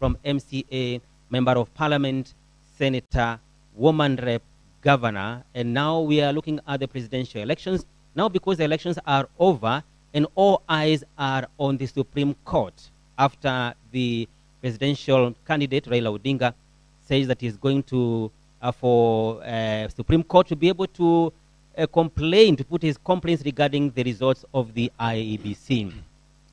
from MCA, Member of Parliament, Senator, Woman Rep, Governor, and now we are looking at the presidential elections. Now, because the elections are over and all eyes are on the Supreme Court after the presidential candidate, Raila Odinga, says that he's going to, for Supreme Court to be able to complain, to put his complaints regarding the results of the IEBC.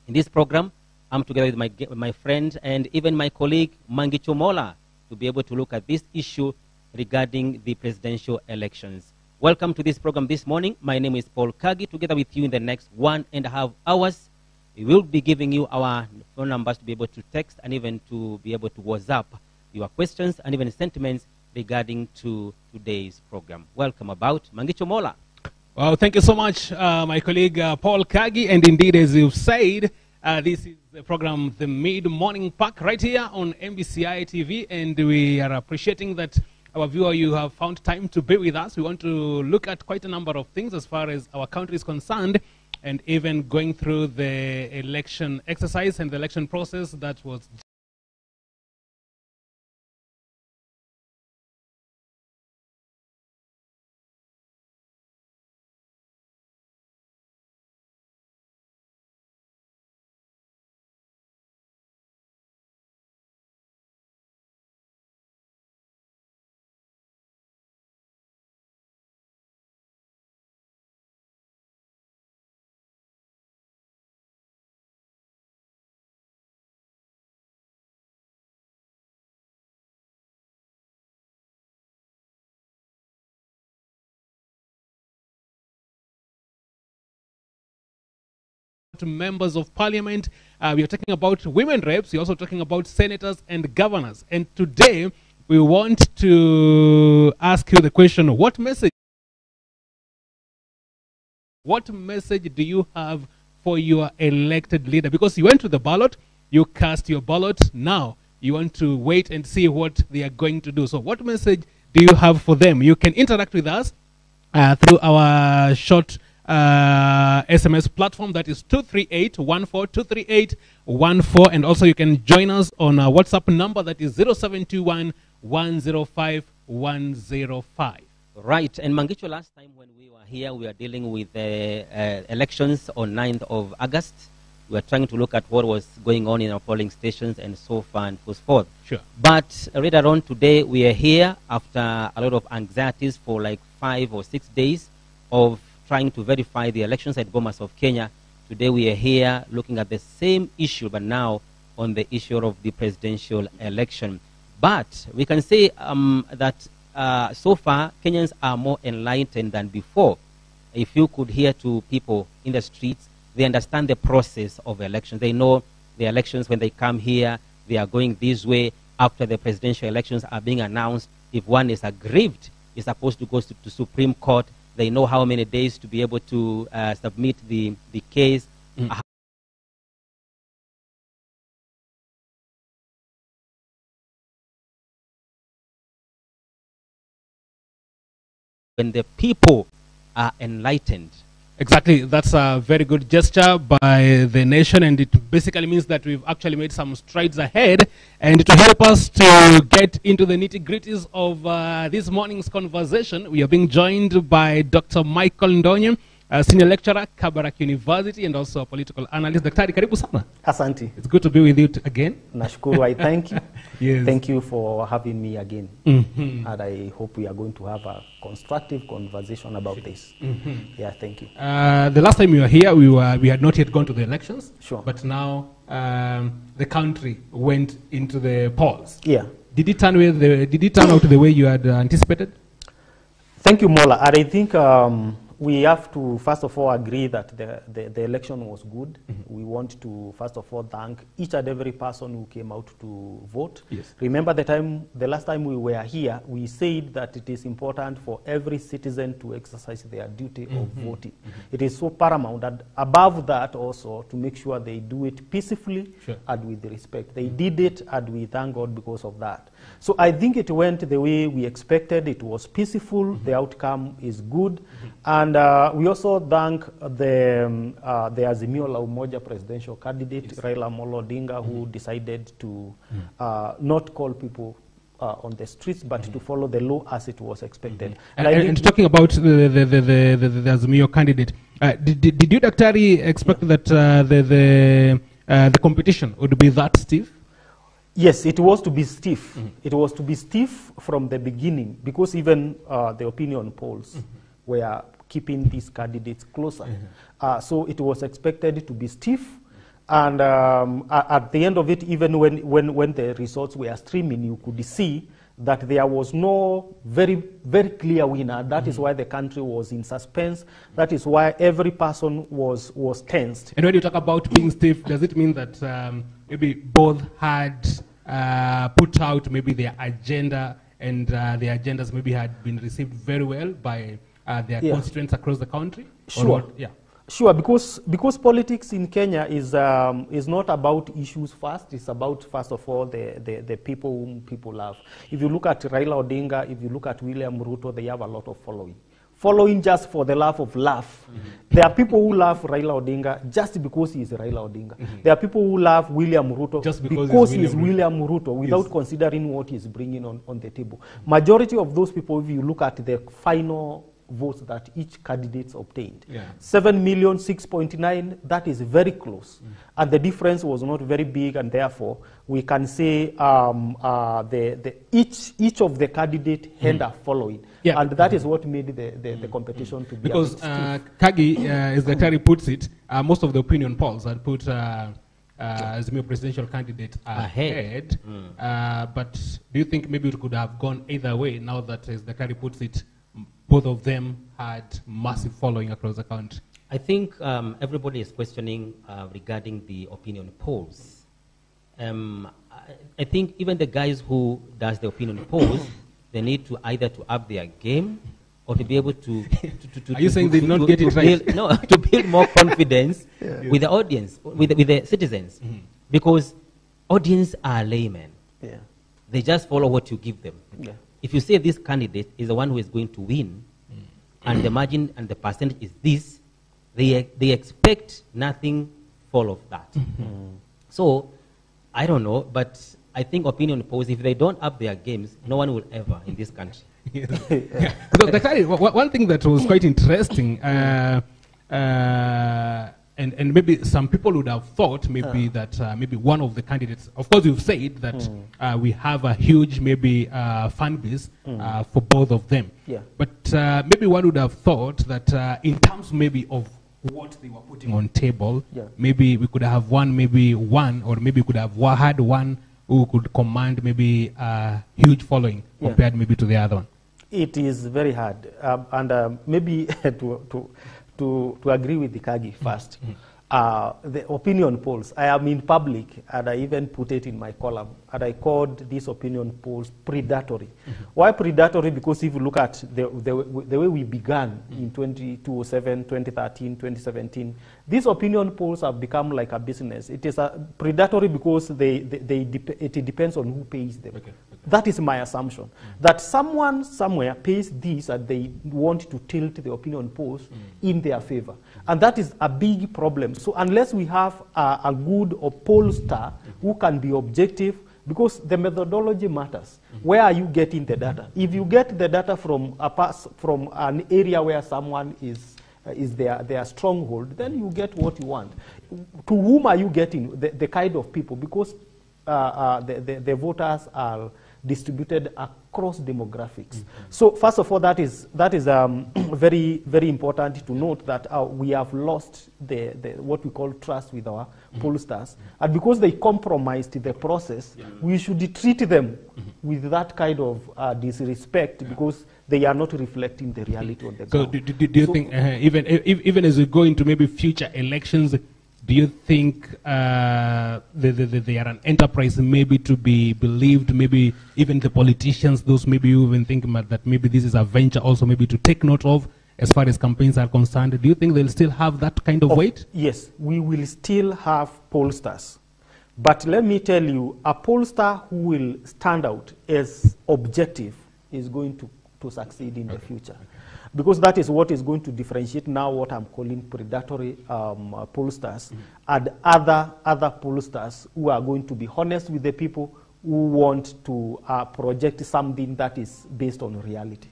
In this program, I'm together with my friend and even my colleague, Mangicho Mola, to be able to look at this issue regarding the presidential elections. Welcome to this program this morning. My name is Paul Kagi. Together with you in the next 1.5 hours, we will be giving you our phone numbers to be able to text and even to be able to WhatsApp your questions and even sentiments regarding to today's program. Welcome about Mangicho Mola. Well, thank you so much, my colleague Paul Kagi. And indeed, as you've said, this is the program, the Mid-Morning Pack, right here on MBCI TV. And we are appreciating that our viewer, you have found time to be with us. We want to look at quite a number of things as far as our country is concerned, and even going through the election exercise and the election process that was members of parliament. We are talking about women reps. We're also talking about senators and governors. And today, we want to ask you the question, what message do you have for your elected leader? Because you went to the ballot, you cast your ballot. Now, you want to wait and see what they are going to do. So what message do you have for them? You can interact with us through our short SMS platform, that is 23814, 23814, and also you can join us on our WhatsApp number, that is 0721 105 105. Right, and Mangicho, last time when we were here, we were dealing with elections on 9th of August. We were trying to look at what was going on in our polling stations and so far and so forth. Sure. But later on today, we are here after a lot of anxieties for like 5 or 6 days of trying to verify the elections at Bomas of Kenya. Today we are here looking at the same issue, but now on the issue of the presidential election. But we can say that so far Kenyans are more enlightened than before. If you could hear to people in the streets, they understand the process of elections. They know the elections, when they come here, they are going this way. After the presidential elections are being announced, if one is aggrieved, is supposed to go to Supreme Court. They know how many days to be able to submit the case. When the people are enlightened. Exactly. That's a very good gesture by the nation, and it basically means that we've actually made some strides ahead. And to help us to get into the nitty-gritties of this morning's conversation, we are being joined by Dr. Michael Ndonye, a senior lecturer, Kabarak University, and also a political analyst. Daktari, karibu sana. Asante. It's good to be with you again. Nashukuru, I thank you. Yes. Thank you for having me again. And I hope we are going to have a constructive conversation about this. Yeah, thank you. The last time we were here, we had not yet gone to the elections. Sure. But now the country went into the polls. Yeah. Did it turn out the way you had anticipated? Thank you, Mola. And I think we have to, first of all, agree that the election was good. We want to, first of all, thank each and every person who came out to vote. Yes. Remember the last time we were here, we said that it is important for every citizen to exercise their duty of voting. It is so paramount that above that also to make sure they do it peacefully and with respect. They did it, and we thank God because of that. So I think it went the way we expected. It was peaceful. The outcome is good. And And we also thank the Azimio la Umoja presidential candidate, Raila Amolo Odinga, who decided to not call people on the streets, but to follow the law as it was expected. And talking about the Azimio candidate, did you, Daktari, expect that the competition would be that stiff? Yes, it was to be stiff. It was to be stiff from the beginning, because even the opinion polls were keeping these candidates closer. So it was expected to be stiff. And at the end of it, even when the results were streaming, you could see that there was no very, very clear winner. That is why the country was in suspense. That is why every person was tensed. And when you talk about being stiff, does it mean that maybe both had put out maybe their agenda, and their agendas maybe had been received very well by their constituents across the country? Sure. Sure, because politics in Kenya is not about issues first. It's about, first of all, the people whom people love. If you look at Raila Odinga, if you look at William Ruto, they have a lot of following. Following just for the love of laugh. There are people who love Raila Odinga just because he is Raila Odinga. There are people who love William Ruto just because he is William Ruto, without considering what he is bringing on the table. Majority of those people, if you look at the final votes that each candidate obtained, 7,006,900, that is very close. And the difference was not very big, and therefore we can say each of the candidates had a following. And that is what made the competition to be because Kagi, as the Daktari puts it, most of the opinion polls had put Azimio presidential candidate ahead. But do you think maybe it could have gone either way, now that, as the Daktari puts it, both of them had massive following across the country? I think everybody is questioning regarding the opinion polls. I think even the guys who does the opinion polls, they need to either to up their game or to be able to Are you saying they did not get it right? Build, no, to build more confidence with the audience, with the citizens. Because audience are laymen. They just follow what you give them. If you say this candidate is the one who is going to win, and the margin and the percentage is this, they expect nothing fall of that. So, I don't know, but I think opinion polls, if they don't up their games, no one will ever in this country. Because Daktari, one thing that was quite interesting, and maybe some people would have thought maybe that maybe one of the candidates, of course you've said that we have a huge maybe fan base for both of them. But maybe one would have thought that in terms maybe of what they were putting on table, maybe we could have one, or maybe we could have had one who could command maybe a huge following compared maybe to the other one. It is very hard. And maybe to agree with the Kagi first. The opinion polls, I am in public, and I even put it in my column, and I called these opinion polls predatory. Why predatory? Because if you look at the way we began in 2007, 2013, 2017, these opinion polls have become like a business. It is predatory because it depends on who pays them. That is my assumption. That someone somewhere pays this and they want to tilt the opinion polls in their favor. And that is a big problem. So unless we have a good pollster who can be objective, because the methodology matters. Where are you getting the data? If you get the data from an area where someone is their stronghold, then you get what you want. To whom are you getting the kind of people? Because the voters are distributed across demographics. So first of all, that is very, very important to note that we have lost what we call trust with our pollsters. And because they compromised the process, we should treat them with that kind of disrespect because they are not reflecting the reality on the ground. So do you think, even as we go into maybe future elections, do you think they are an enterprise maybe to be believed, maybe even the politicians, those maybe you even think about that maybe this is a venture also maybe to take note of as far as campaigns are concerned? Do you think they'll still have that kind of weight? Yes, we will still have pollsters. But let me tell you, a pollster who will stand out as objective is going to succeed in the future. because that is what is going to differentiate now what I'm calling predatory pollsters and other pollsters who are going to be honest with the people, who want to project something that is based on reality.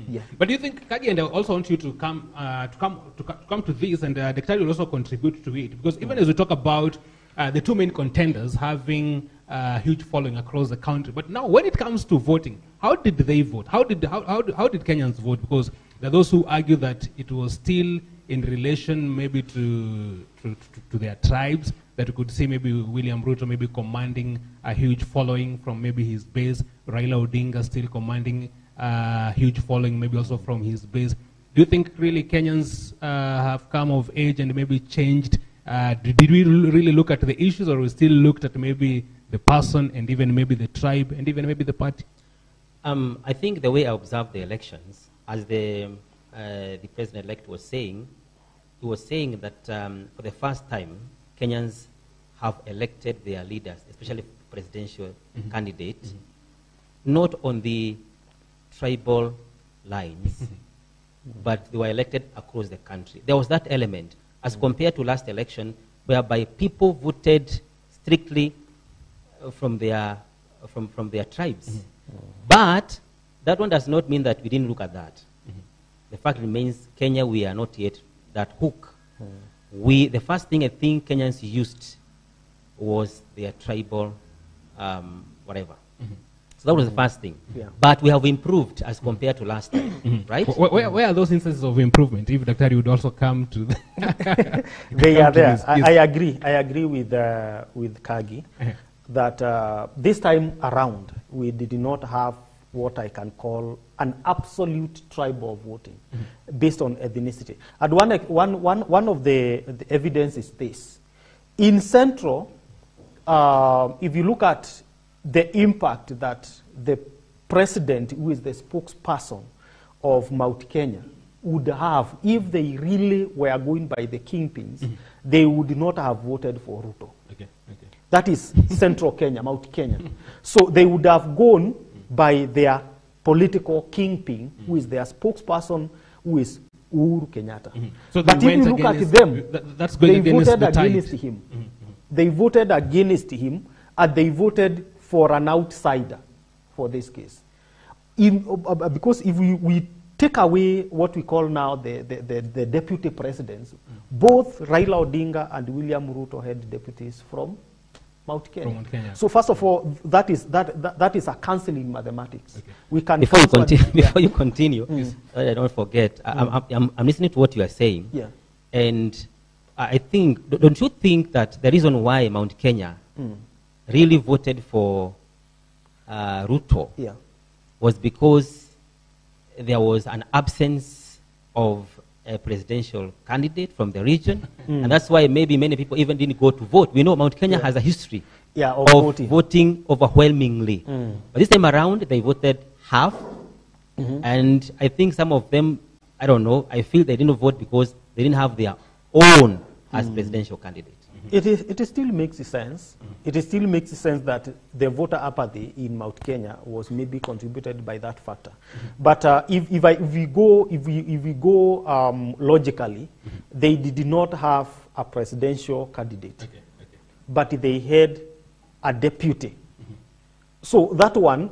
Yeah. But do you think, Kagi, and I also want you to come to this, and Daktari will also contribute to it, because even as we talk about the two main contenders having a huge following across the country, but now when it comes to voting, how did they vote? How did Kenyans vote? Because there are those who argue that it was still in relation maybe to their tribes, that you could see maybe William Ruto maybe commanding a huge following from maybe his base, Raila Odinga still commanding a huge following maybe also from his base. Do you think really Kenyans have come of age and maybe changed? Did we really look at the issues, or we still looked at maybe the person and even maybe the tribe and even maybe the party? I think the way I observed the elections, as the president-elect was saying, he was saying that for the first time, Kenyans have elected their leaders, especially presidential candidates, not on the tribal lines, but they were elected across the country. There was that element, as compared to last election, whereby people voted strictly from their tribes. But that one does not mean that we didn't look at that. The fact remains, Kenya, we are not yet that hook. The first thing I think Kenyans used was their tribal whatever. So that was the first thing. Yeah. But we have improved as compared to last time, right? Where are those instances of improvement? If Dr. would also come to they are there. I agree with Kagi that this time around we did not have what I can call an absolute tribal voting based on ethnicity. And one of the evidence is this. In Central, if you look at the impact that the president, who is the spokesperson of Mount Kenya, would have if they really were going by the kingpins, they would not have voted for Ruto. Okay. That is Central Kenya, Mount Kenya. So they would have gone by their political kingpin, who is their spokesperson, who is Uhuru Kenyatta. So but if you look at them, they voted against him. They voted against him, and they voted for an outsider for this case. Because if we take away what we call now the deputy presidents, both Raila Odinga and William Ruto had deputies from Mount Kenya. So first of all, that is a cancelling mathematics. Okay. We can before you continue, I don't forget. I'm listening to what you are saying, and I think, don't you think that the reason why Mount Kenya really voted for Ruto was because there was an absence of a presidential candidate from the region, and that's why maybe many people even didn't go to vote. We know Mount Kenya has a history of voting overwhelmingly. But this time around, they voted half, and I think some of them, I don't know, I feel they didn't vote because they didn't have their own as presidential candidate. It still makes sense. It still makes sense that the voter apathy in Mount Kenya was maybe contributed by that factor. But if we go logically, they did not have a presidential candidate, but they had a deputy. So that one,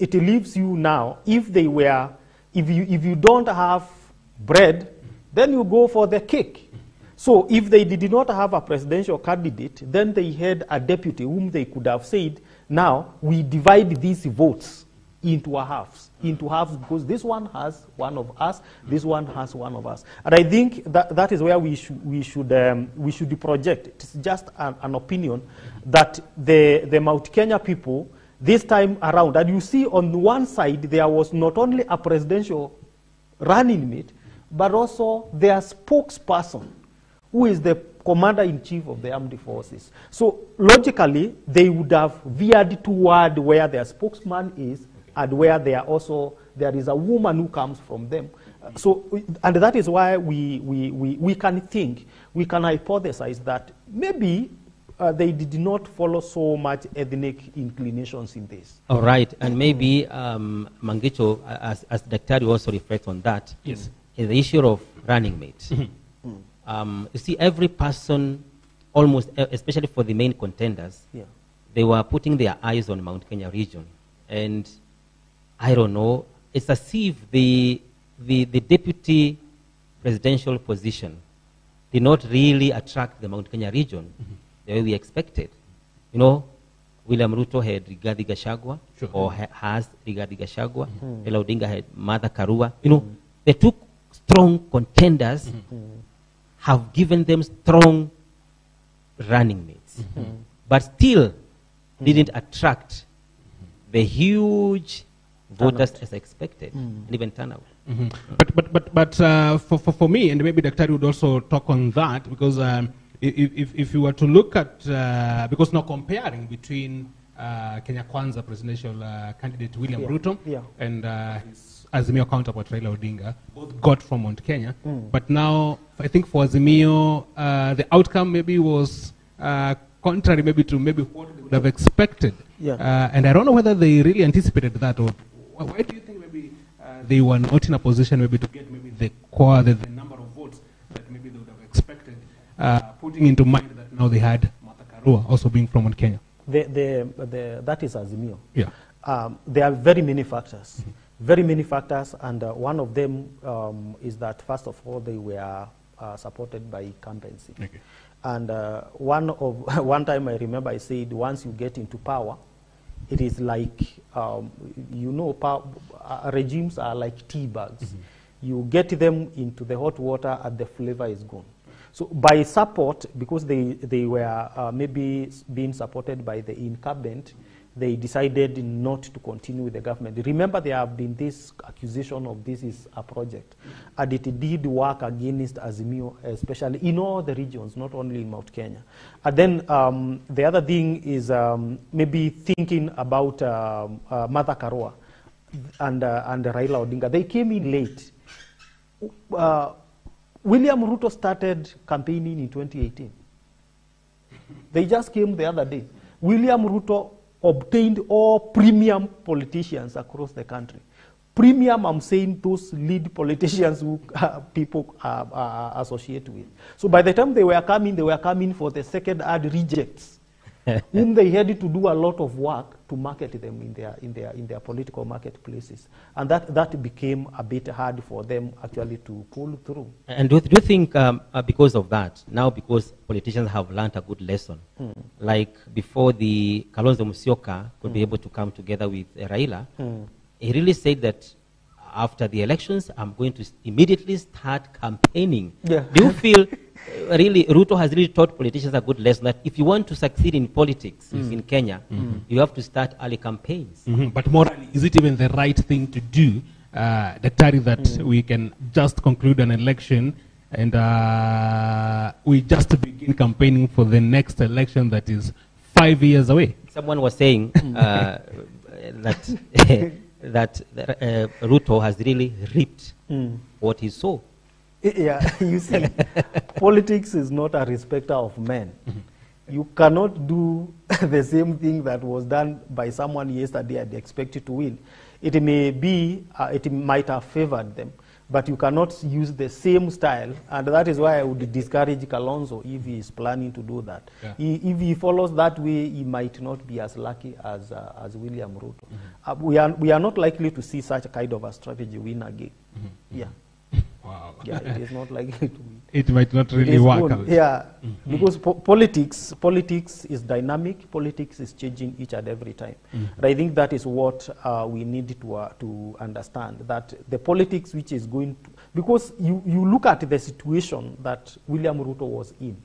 it leaves you now. If you don't have bread, then you go for the cake. So if they did not have a presidential candidate, then they had a deputy whom they could have said, now we divide these votes into halves, because this one has one of us, this one has one of us. And I think that is where we should project. It's just an opinion that the Mount Kenya people this time around, and you see on one side there was not only a presidential running mate, but also their spokesperson, who is the commander-in-chief of the armed forces. So logically, they would have veered toward where their spokesman is, and where there is a woman who comes from them. And that is why we can hypothesize that maybe they did not follow so much ethnic inclinations in this. All right, and maybe Mangicho, as Daktari also reflects on that. Yes. is the issue of running mate. You see, every person, almost, especially for the main contenders, Yeah. they were putting their eyes on Mount Kenya region. And I don't know, it's as if the deputy presidential position did not really attract the Mount Kenya region the way we expected. You know, William Ruto had Rigathi Gachagua, Sure. or has Rigathi Gachagua. Raila Odinga had Martha Karua. You know, the two strong contenders have given them strong running mates, but still didn't attract the huge voters as expected, and even turnout. But for me, and maybe Dr. would also talk on that, because if you were to look at, because now comparing between Kenya Kwanza presidential candidate William Ruto and his Azimio counterpart Raila Odinga, both got from Mount Kenya, but now I think for Azimio, the outcome maybe was contrary maybe to what they would have expected. And I don't know whether they really anticipated that, or why do you think maybe they were not in a position maybe to get maybe the number of votes that maybe they would have expected, putting into mind that now they had Martha Karua also being from Mount Kenya? That is Azimio. Yeah. There are very many factors. Very many factors, and one of them is that, first of all, they were supported by incumbency. Okay. And one time I remember I said, once you get into power, it is like, regimes are like tea bags. You get them into the hot water and the flavor is gone. So by support, because they were maybe being supported by the incumbent, they decided not to continue with the government. Remember, there have been this accusation of this is a project, and it did work against Azimio, especially in all the regions, not only in Mount Kenya. And then the other thing is maybe thinking about Martha Karua and Raila Odinga. They came in late. William Ruto started campaigning in 2018. They just came the other day. William Ruto obtained all premium politicians across the country. Premium, I'm saying those lead politicians who people associate with. So by the time they were coming for the second-hand rejects, whom they had to do a lot of work to market them in their political marketplaces, and that became a bit hard for them actually to pull through. And do you think because of that, now because politicians have learned a good lesson, like before the Kalonzo Musyoka could be able to come together with Raila, he really said that after the elections, I'm going to immediately start campaigning. Yeah. Do you feel really Ruto has really taught politicians a good lesson that if you want to succeed in politics in Kenya, you have to start early campaigns? But morally, is it even the right thing to do, Daktari, that we can just conclude an election and we just begin campaigning for the next election that is 5 years away? Someone was saying that Ruto has really reaped what he sowed. Yeah, you see, politics is not a respecter of men. You cannot do the same thing that was done by someone yesterday and expect it to win. It may be, it might have favored them, but you cannot use the same style, and that is why I would discourage Kalonzo if he is planning to do that. Yeah. If he follows that way, he might not be as lucky as William Ruto. We are not likely to see such a kind of a strategy win again. Yeah. Wow. Yeah, it is not likely to win. It might not really work out. Yeah, because politics is dynamic. Politics is changing each and every time. And I think that is what we need to understand, that the politics which is going to, because you look at the situation that William Ruto was in.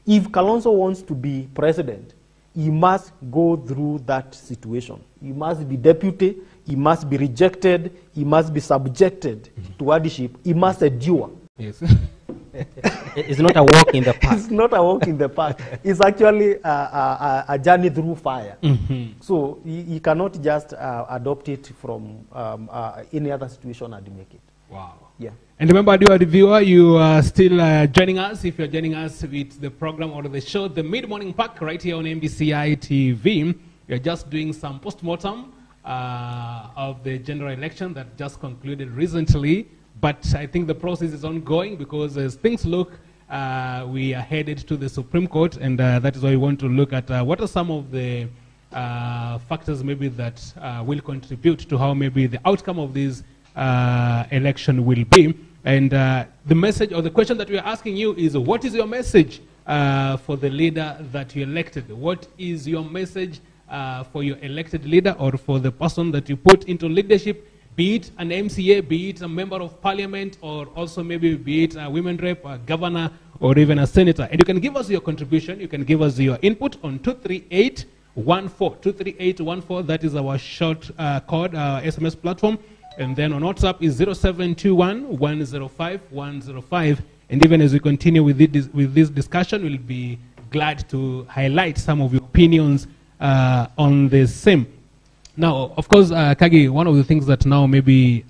If Kalonzo wants to be president, he must go through that situation. He must be deputy, he must be rejected, he must be subjected to hardship, he must endure. Yes. It's not a walk in the park. It's not a walk in the park. It's actually a journey through fire. So he cannot just adopt it from any other situation and make it. Wow. Yeah. And remember, dear viewer, you are still joining us. If you're joining us with the program or the show, the Mid-Morning Pack, right here on MBCI TV, we're just doing some post-mortem of the general election that just concluded recently. But I think the process is ongoing because as things look, we are headed to the Supreme Court, and that is why we want to look at what are some of the factors maybe that will contribute to how maybe the outcome of this election will be. And the message or the question that we are asking you is, what is your message for the leader that you elected? What is your message for your elected leader or for the person that you put into leadership, be it an MCA, be it a member of parliament, or also maybe be it a women rep, a governor, or even a senator? And you can give us your contribution. You can give us your input on 23814. 23814, that is our short code SMS platform. And then on WhatsApp is 0721 105 105. And even as we continue with this discussion, we'll be glad to highlight some of your opinions on the same. Now, of course, Kagi, one of the things that now maybe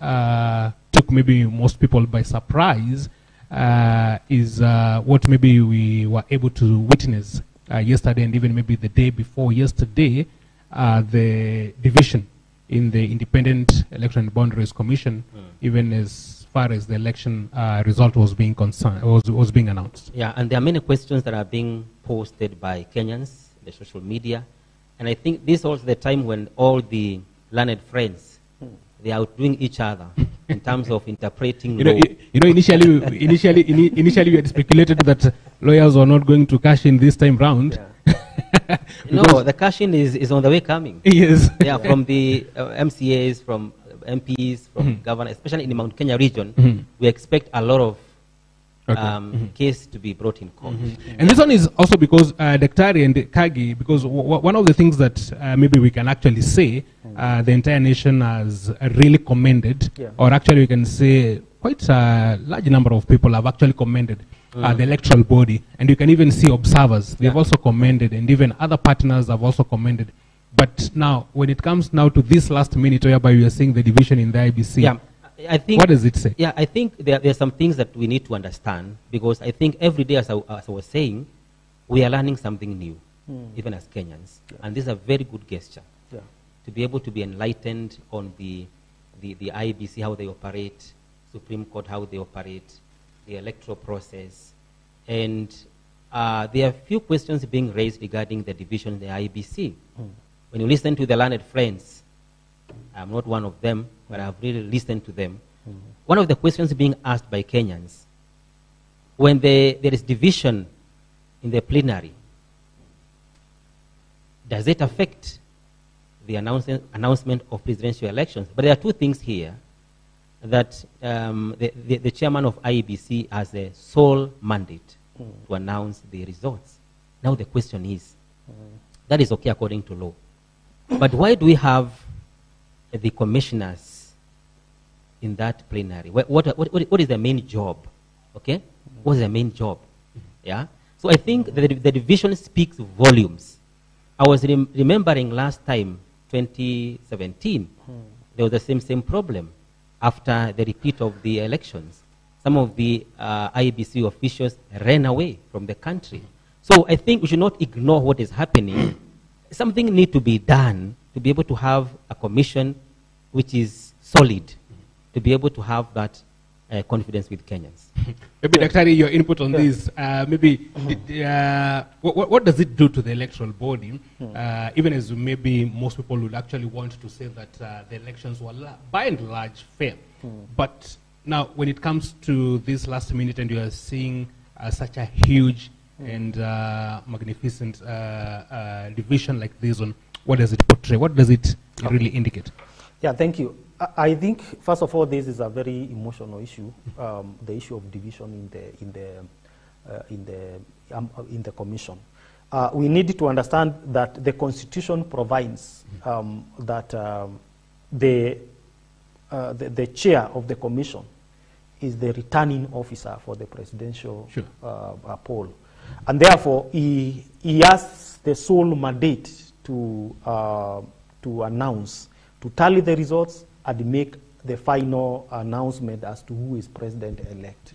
took maybe most people by surprise is what maybe we were able to witness yesterday and even maybe the day before yesterday, the division in the Independent Election and Boundaries Commission, even as far as the election result was being concerned, was being announced. Yeah, and there are many questions that are being posted by Kenyans, the social media, and I think this is also the time when all the learned friends, they are outdoing each other in terms of interpreting law. Initially we had speculated that lawyers were not going to cash in this time round. Yeah. No, the cash-in is on the way coming. Yes. Yeah, from the MCAs, from MPs, from governors, especially in the Mount Kenya region, we expect a lot of case to be brought in court. And this one is also because Daktari and Kagi, because one of the things that maybe we can actually say the entire nation has really commended, or actually we can say quite a large number of people have actually commended the electoral body, and you can even see observers, they've also commended, and even other partners have also commended. But now, when it comes now to this last minute whereby we are seeing the division in the IBC, I think, what does it say? Yeah, I think there are some things that we need to understand, because I think every day, as I was saying, we are learning something new, even as Kenyans. And this is a very good gesture, to be able to be enlightened on the IBC, how they operate, Supreme Court, how they operate, the electoral process. And there are a few questions being raised regarding the division in the IBC. When you listen to the learned friends, I'm not one of them, but I've really listened to them. One of the questions being asked by Kenyans, when there is division in the plenary, does it affect the announcement of presidential elections? But there are two things here, that the chairman of IEBC has a sole mandate to announce the results. Now the question is, that is okay according to law, but why do we have the commissioners in that plenary? What is their main job? Okay, what is their main job? Yeah. So I think the division speaks volumes. I was remembering last time, 2017, there was the same problem after the repeat of the elections. Some of the IEBC officials ran away from the country. So I think we should not ignore what is happening. Something needs to be done to be able to have a commission which is solid, to be able to have that confidence with Kenyans. Maybe, Dr. your input on this, what does it do to the electoral body, even as maybe most people would actually want to say that the elections were by and large fair. But now when it comes to this last minute and you are seeing such a huge and magnificent division like this one, what does it portray? What does it really indicate? Yeah, thank you. I think, first of all, this is a very emotional issue, the issue of division in the commission. We need to understand that the Constitution provides that the chair of the commission is the returning officer for the presidential poll, and therefore he has the sole mandate to announce, to tally the results, and make the final announcement as to who is president-elect.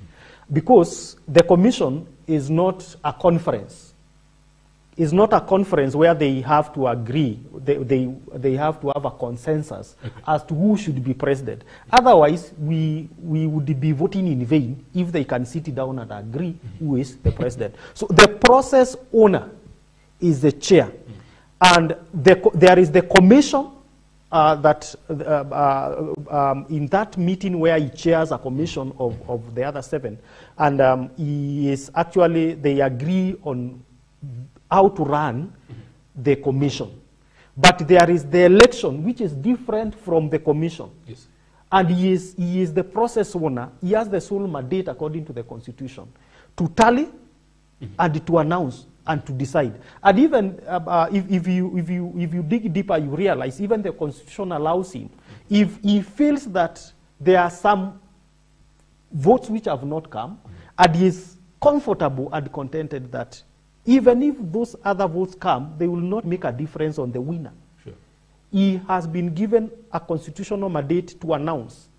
Because the commission is not a conference. is not a conference where they have to agree. They have to have a consensus as to who should be president. Otherwise, we would be voting in vain if they can sit down and agree who is the president. So the process owner is the chair. And there is the commission that in that meeting where he chairs a commission of the other 7. And he is actually, they agree on how to run the commission. But there is the election, which is different from the commission. Yes. And he is the process owner. He has the sole mandate, according to the Constitution, to tally and to announce and to decide. And even if you dig deeper, you realize even the Constitution allows him, if he feels that there are some votes which have not come, and he is comfortable and contented that even if those other votes come, they will not make a difference on the winner. Sure. He has been given a constitutional mandate to announce.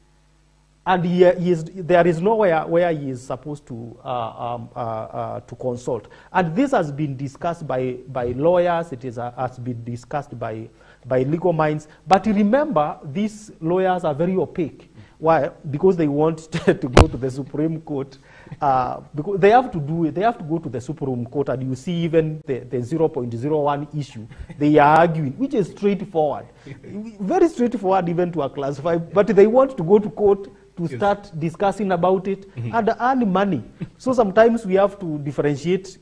And there is nowhere where he is supposed to consult. And this has been discussed by lawyers. It has been discussed by legal minds. But remember, these lawyers are very opaque. Why? Because they want to go to the Supreme Court. Because they have to do it. They have to go to the Supreme Court, and you see even the 0.01 issue they are arguing, which is straightforward, very straightforward even to a class 5. But they want to go to court to start discussing about it and earn money. So sometimes we have to differentiate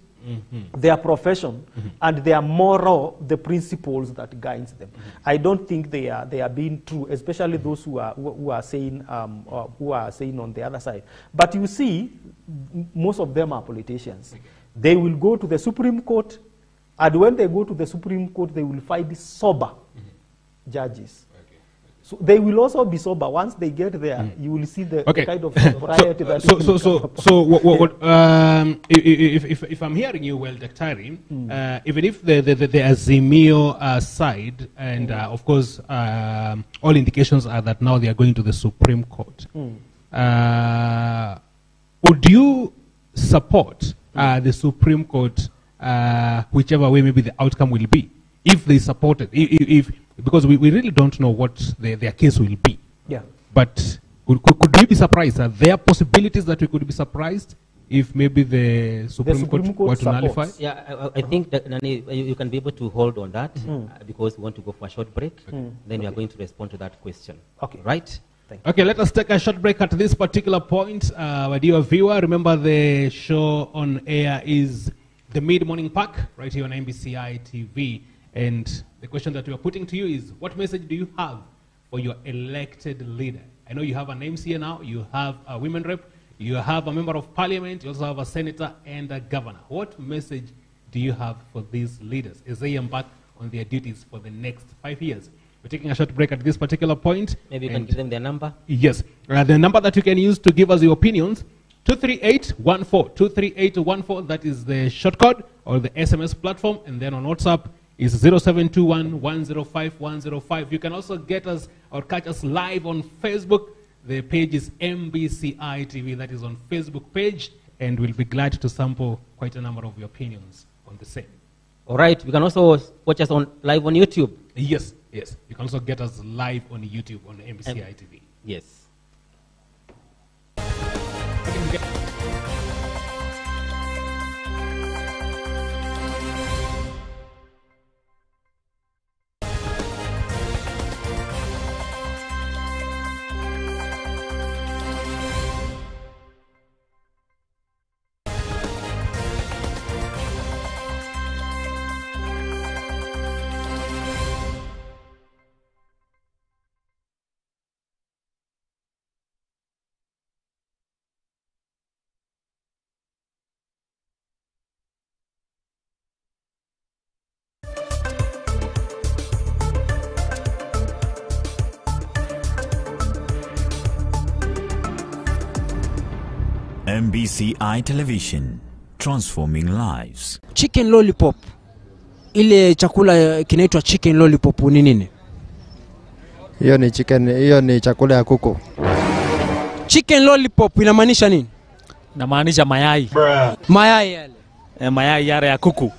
their profession and their moral, the principles that guides them. I don't think they are being true, especially those who are saying on the other side. But you see, most of them are politicians. They will go to the Supreme Court, and when they go to the Supreme Court, they will find sober judges. So they will also be sober. Once they get there, you will see the kind of sobriety that. If I'm hearing you well, Daktari, even if the Azimio side, and of course, all indications are that now they are going to the Supreme Court. Would you support the Supreme Court, whichever way maybe the outcome will be, if they support it? Because we really don't know what their case will be. Yeah. But could we be surprised? Are there possibilities that we could be surprised if maybe the Supreme Court were to nullify? Yeah, I think that Nani, you can be able to hold on that because we want to go for a short break. Then we are going to respond to that question. Okay. Right? Okay, let us take a short break at this particular point. My dear viewer, remember the show on air is the Mid-Morning Pack right here on MBCI TV. And the question that we are putting to you is, what message do you have for your elected leader? I know you have an MCA now, you have a women rep, you have a member of parliament, you also have a senator and a governor. What message do you have for these leaders as they embark on their duties for the next 5 years? We're taking a short break at this particular point. Maybe you can give them their number. Yes. The number that you can use to give us your opinions, 23814. 23814, that is the short code or the SMS platform. And then on WhatsApp is 0721-105-105. You can also get us or catch us live on Facebook. The page is MBCI TV. That is on Facebook page. And we'll be glad to sample quite a number of your opinions on the same. All right. You can also watch us live on YouTube. Yes, yes. You can also get us live on YouTube on MBCI TV. Yes. MBCI Television, transforming lives. Chicken lollipop, ile chakula kinaitwa chicken lollipop ni nini? Hiyo ni chakula ya kuku. Chicken lollipop inamaanisha nini? Inamaanisha mayai. Mayai yale. Mayai yale ya kuku.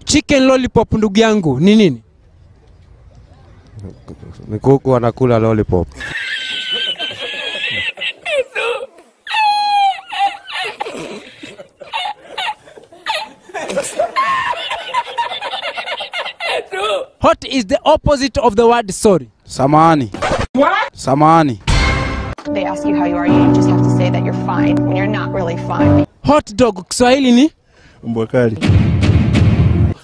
Chicken lollipop ndugu yangu ni nini? Ni kuku wanakula lollipop. What is the opposite of the word sorry? Samani. What? Samani. They ask you how you are, you just have to say that you're fine when you're not really fine. Hot dog Kiswahili ni? Mbwa kali.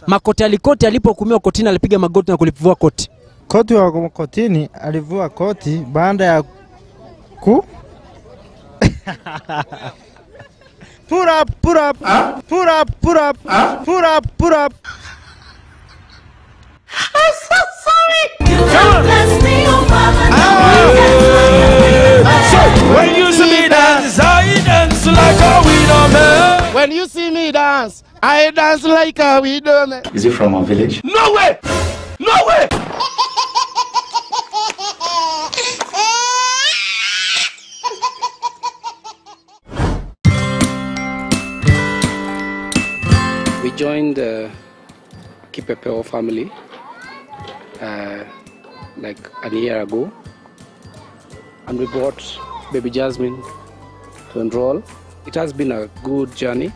Makoti alikoti alipohukumiwa kotini alipiga magoti na kulivua koti. Koti wa kotini alivua koti baada ya ku Put up, put up, put up, put up, put up, put up. I'm so sorry. You bless me, oh Mama. So when you see me dance, I dance like a widow man. When you see me dance, I dance like a widow man. Is it from our village? No way! No way! We joined the Kipepeo family like a year ago, and we brought baby Jasmine to enroll. It has been a good journey,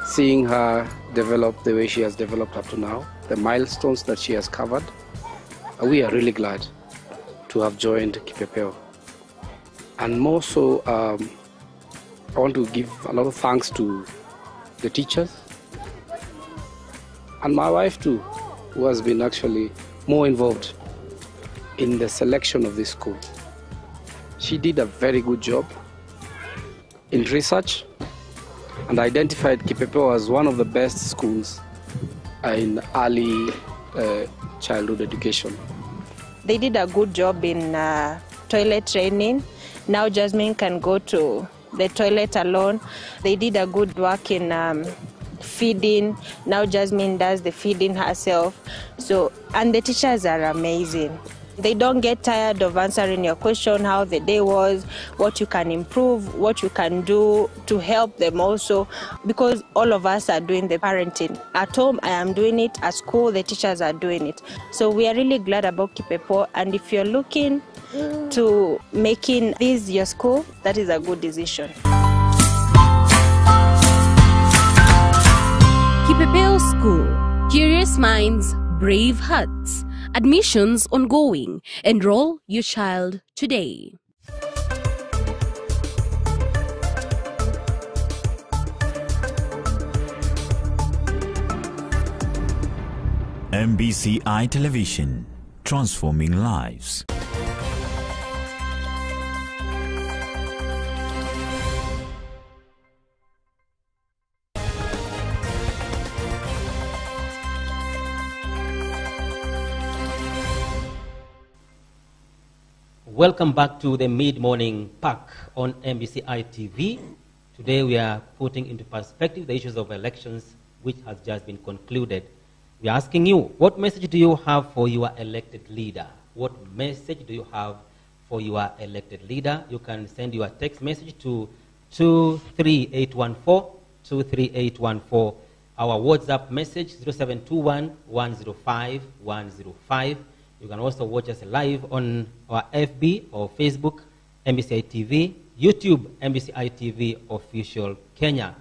seeing her develop the way she has developed up to now, the milestones that she has covered. We are really glad to have joined Kipepeo. And more so, I want to give a lot of thanks to the teachers and my wife too, who has been actually more involved in the selection of this school. She did a very good job in research and identified Kipepeo as one of the best schools in early childhood education. They did a good job in toilet training. Now Jasmine can go to the toilet alone. They did a good work in feeding. Now Jasmine does the feeding herself. So, and the teachers are amazing. They don't get tired of answering your question, how the day was, what you can improve, what you can do to help them also, because all of us are doing the parenting. At home, I am doing it. At school, the teachers are doing it. So we are really glad about Kipepeo, and if you're looking to making this your school, that is a good decision. Kipepeo School. Curious minds, brave hearts. Admissions ongoing. Enroll your child today. MBCI Television, transforming lives. Welcome back to the mid-morning pack on MBCI TV. Today we are putting into perspective the issues of elections which has just been concluded. We are asking you, what message do you have for your elected leader? What message do you have for your elected leader? You can send your text message to 23814, 23814. Our WhatsApp message, 0721 105 105. You can also watch us live on our FB or Facebook, MBCI TV, YouTube, MBCI TV Official Kenya.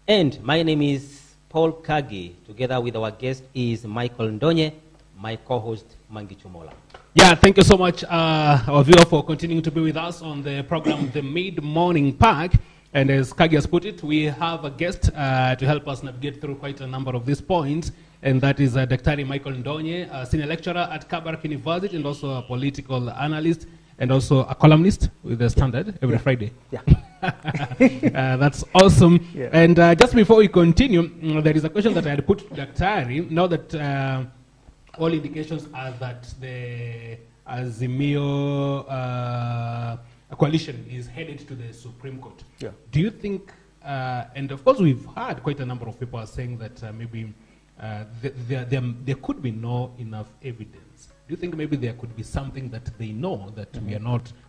And my name is Paul Kagi. Together with our guest is Michael Ndonye, my co-host Mangi Chumola. Yeah, thank you so much, our viewer, for continuing to be with us on the program, The Mid-Morning Pack. And as Kagi has put it, we have a guest to help us navigate through quite a number of these points. And that is Dr. Michael Ndonye, a senior lecturer at Kabarak University and also a political analyst and also a columnist with the Standard every Friday. Yeah. That's awesome. Yeah. And just before we continue, there is a question that I had put to Dr. Now that all indications are that the Azimio coalition is headed to the Supreme Court. Yeah. Do you think, and of course we've heard quite a number of people are saying that maybe there could be no enough evidence. Do you think maybe there could be something that they know that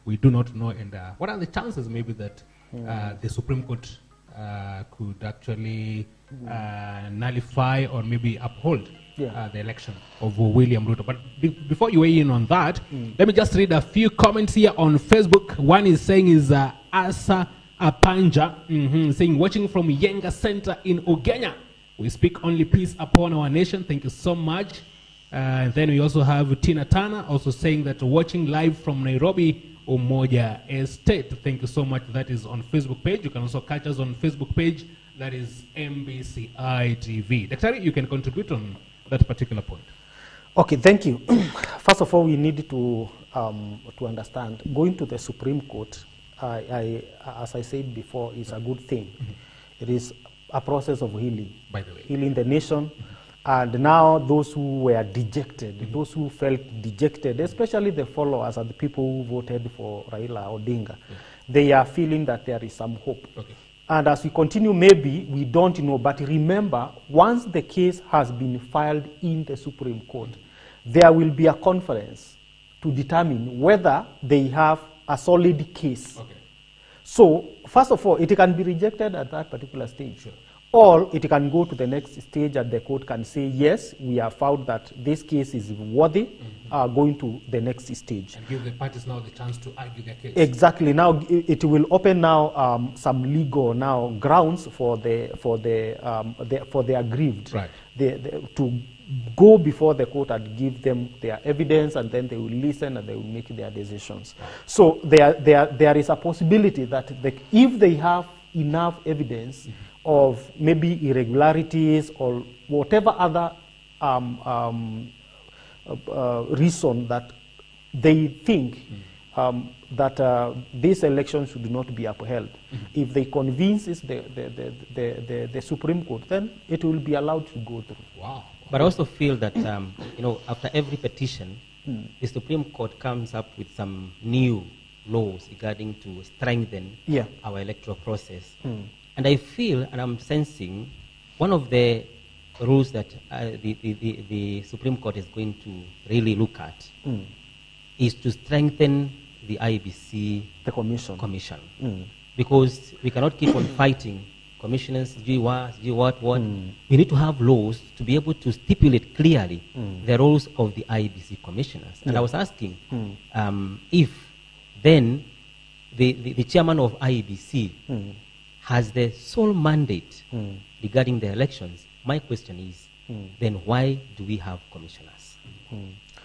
we do not know, and what are the chances maybe that the Supreme Court could actually nullify or maybe uphold the election of William Ruto. But before you weigh in on that, let me just read a few comments here on Facebook. One is saying Asa Apanja, saying, watching from Yenga Center in Ugenya. We speak only peace upon our nation. Thank you so much. Then we also have Tina Tana also saying that watching live from Nairobi, Umoja Estate. Thank you so much. That is on Facebook page. You can also catch us on Facebook page. That is MBCI TV. Daktari, you can contribute on that particular point. Okay, thank you. First of all, we need to understand, going to the Supreme Court, as I said before, is a good thing. It is a process of healing. By the way. Healing the nation. And now those who were dejected, those who felt dejected, especially the followers and the people who voted for Raila Odinga, they are feeling that there is some hope. Okay. And as we continue, maybe, we don't know, but remember, once the case has been filed in the Supreme Court, there will be a conference to determine whether they have a solid case. Okay. So, first of all, it can be rejected at that particular stage. Sure. Or it can go to the next stage and the court can say, yes, we have found that this case is worthy, going to the next stage. And give the parties now the chance to argue their case. Exactly. Now it will open now some legal grounds for the aggrieved, right, to go before the court and give them their evidence, and then they will listen and they will make their decisions. So there is a possibility that if they have enough evidence of maybe irregularities or whatever other reason that they think that this election should not be upheld. If they convince the Supreme Court, then it will be allowed to go through. Wow. But I also feel that after every petition, the Supreme Court comes up with some new laws regarding to strengthen our electoral process. And I feel, and I'm sensing, one of the rules that the Supreme Court is going to really look at is to strengthen the IEBC commission. Because we cannot keep on fighting commissioners, what. We need to have laws to be able to stipulate clearly the roles of the IEBC commissioners. And I was asking if then the chairman of IEBC has the sole mandate regarding the elections. My question is, then why do we have commissioners?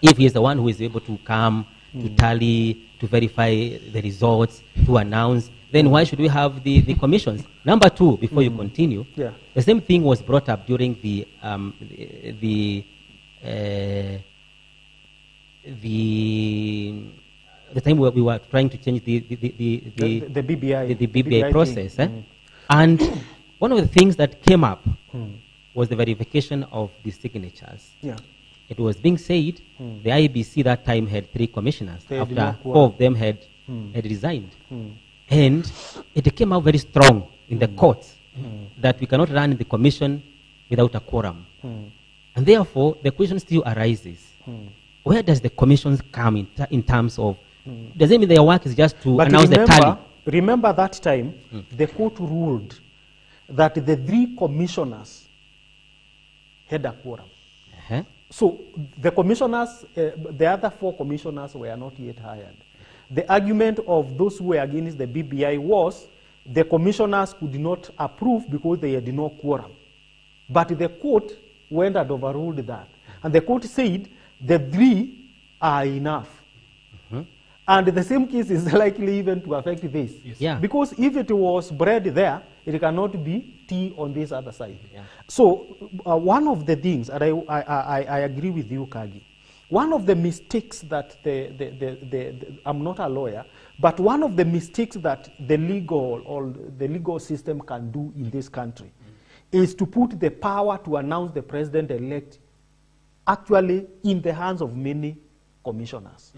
If he is the one who is able to come, to tally, to verify the results, to announce, then why should we have the commissions? Number two, before you continue, the same thing was brought up during the time we were trying to change the BBI process. And one of the things that came up was the verification of the signatures. It was being said the IEBC that time had 3 commissioners after 4 of them had resigned. And it came out very strong in the courts that we cannot run the commission without a quorum. And therefore, the question still arises. Where does the commissions come in terms of, does it mean their work is just to announce the tally? Remember that time, the court ruled that the 3 commissioners had a quorum. So the commissioners, the other 4 commissioners were not yet hired. The argument of those who were against the BBI was the commissioners could not approve because they had no quorum. But the court went and overruled that. And the court said the 3 are enough. And the same case is likely even to affect this. Because if it was bread there, it cannot be tea on this other side. So one of the things, and I agree with you, Kagi, one of the mistakes that I'm not a lawyer, but one of the mistakes that the legal system can do in this country is to put the power to announce the president-elect actually in the hands of many commissioners.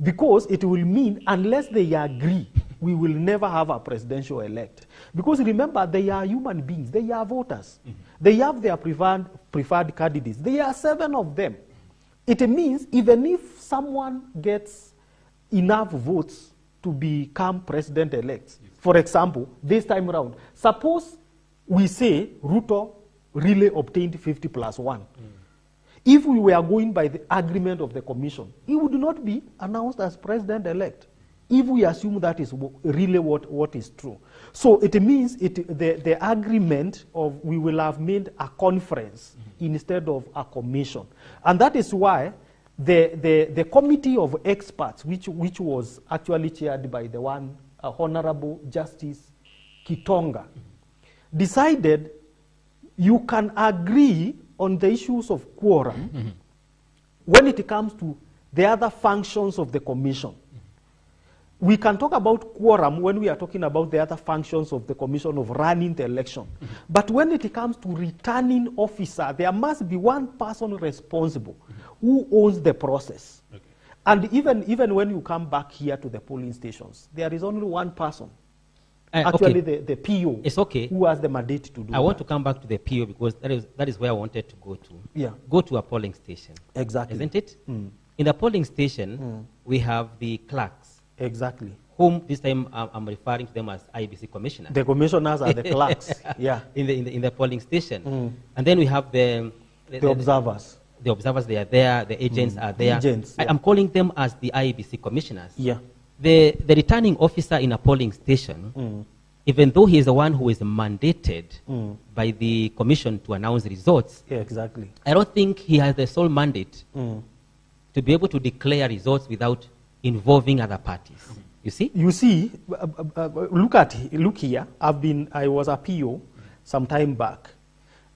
Because it will mean, unless they agree, we will never have a presidential elect. Because remember, they are human beings. They are voters. They have their preferred candidates. There are 7 of them. It means even if someone gets enough votes to become president-elect. For example, this time around, suppose we say Ruto really obtained 50 plus 1. If we were going by the agreement of the commission, he would not be announced as president-elect, if we assume that is really what is true. So it means the agreement of we will have made a conference instead of a commission. And that is why the committee of experts, which was actually chaired by the one Honorable Justice Kitonga, decided you can agree on the issues of quorum when it comes to the other functions of the commission. We can talk about quorum when we are talking about the other functions of the commission of running the election. But when it comes to returning officer, there must be one person responsible who owns the process. Okay. And even when you come back here to the polling stations, there is only one person. Actually, okay. the PO. It's okay. Who has the mandate to do I want to come back to the PO because that is where I wanted to go to. Yeah. Go to a polling station. Exactly. Isn't it? In the polling station, we have the clerks. Exactly. Whom this time I'm referring to them as IBC commissioners. The commissioners are the clerks. Yeah. In the polling station. And then we have the observers. The observers, they are there. The agents are there. Agents, yeah. I'm calling them as the IBC commissioners. Yeah. The returning officer in a polling station, even though he is the one who is mandated by the commission to announce results, yeah, exactly. I don't think he has the sole mandate to be able to declare results without involving other parties. You see? You see, look here. I was a PO some time back,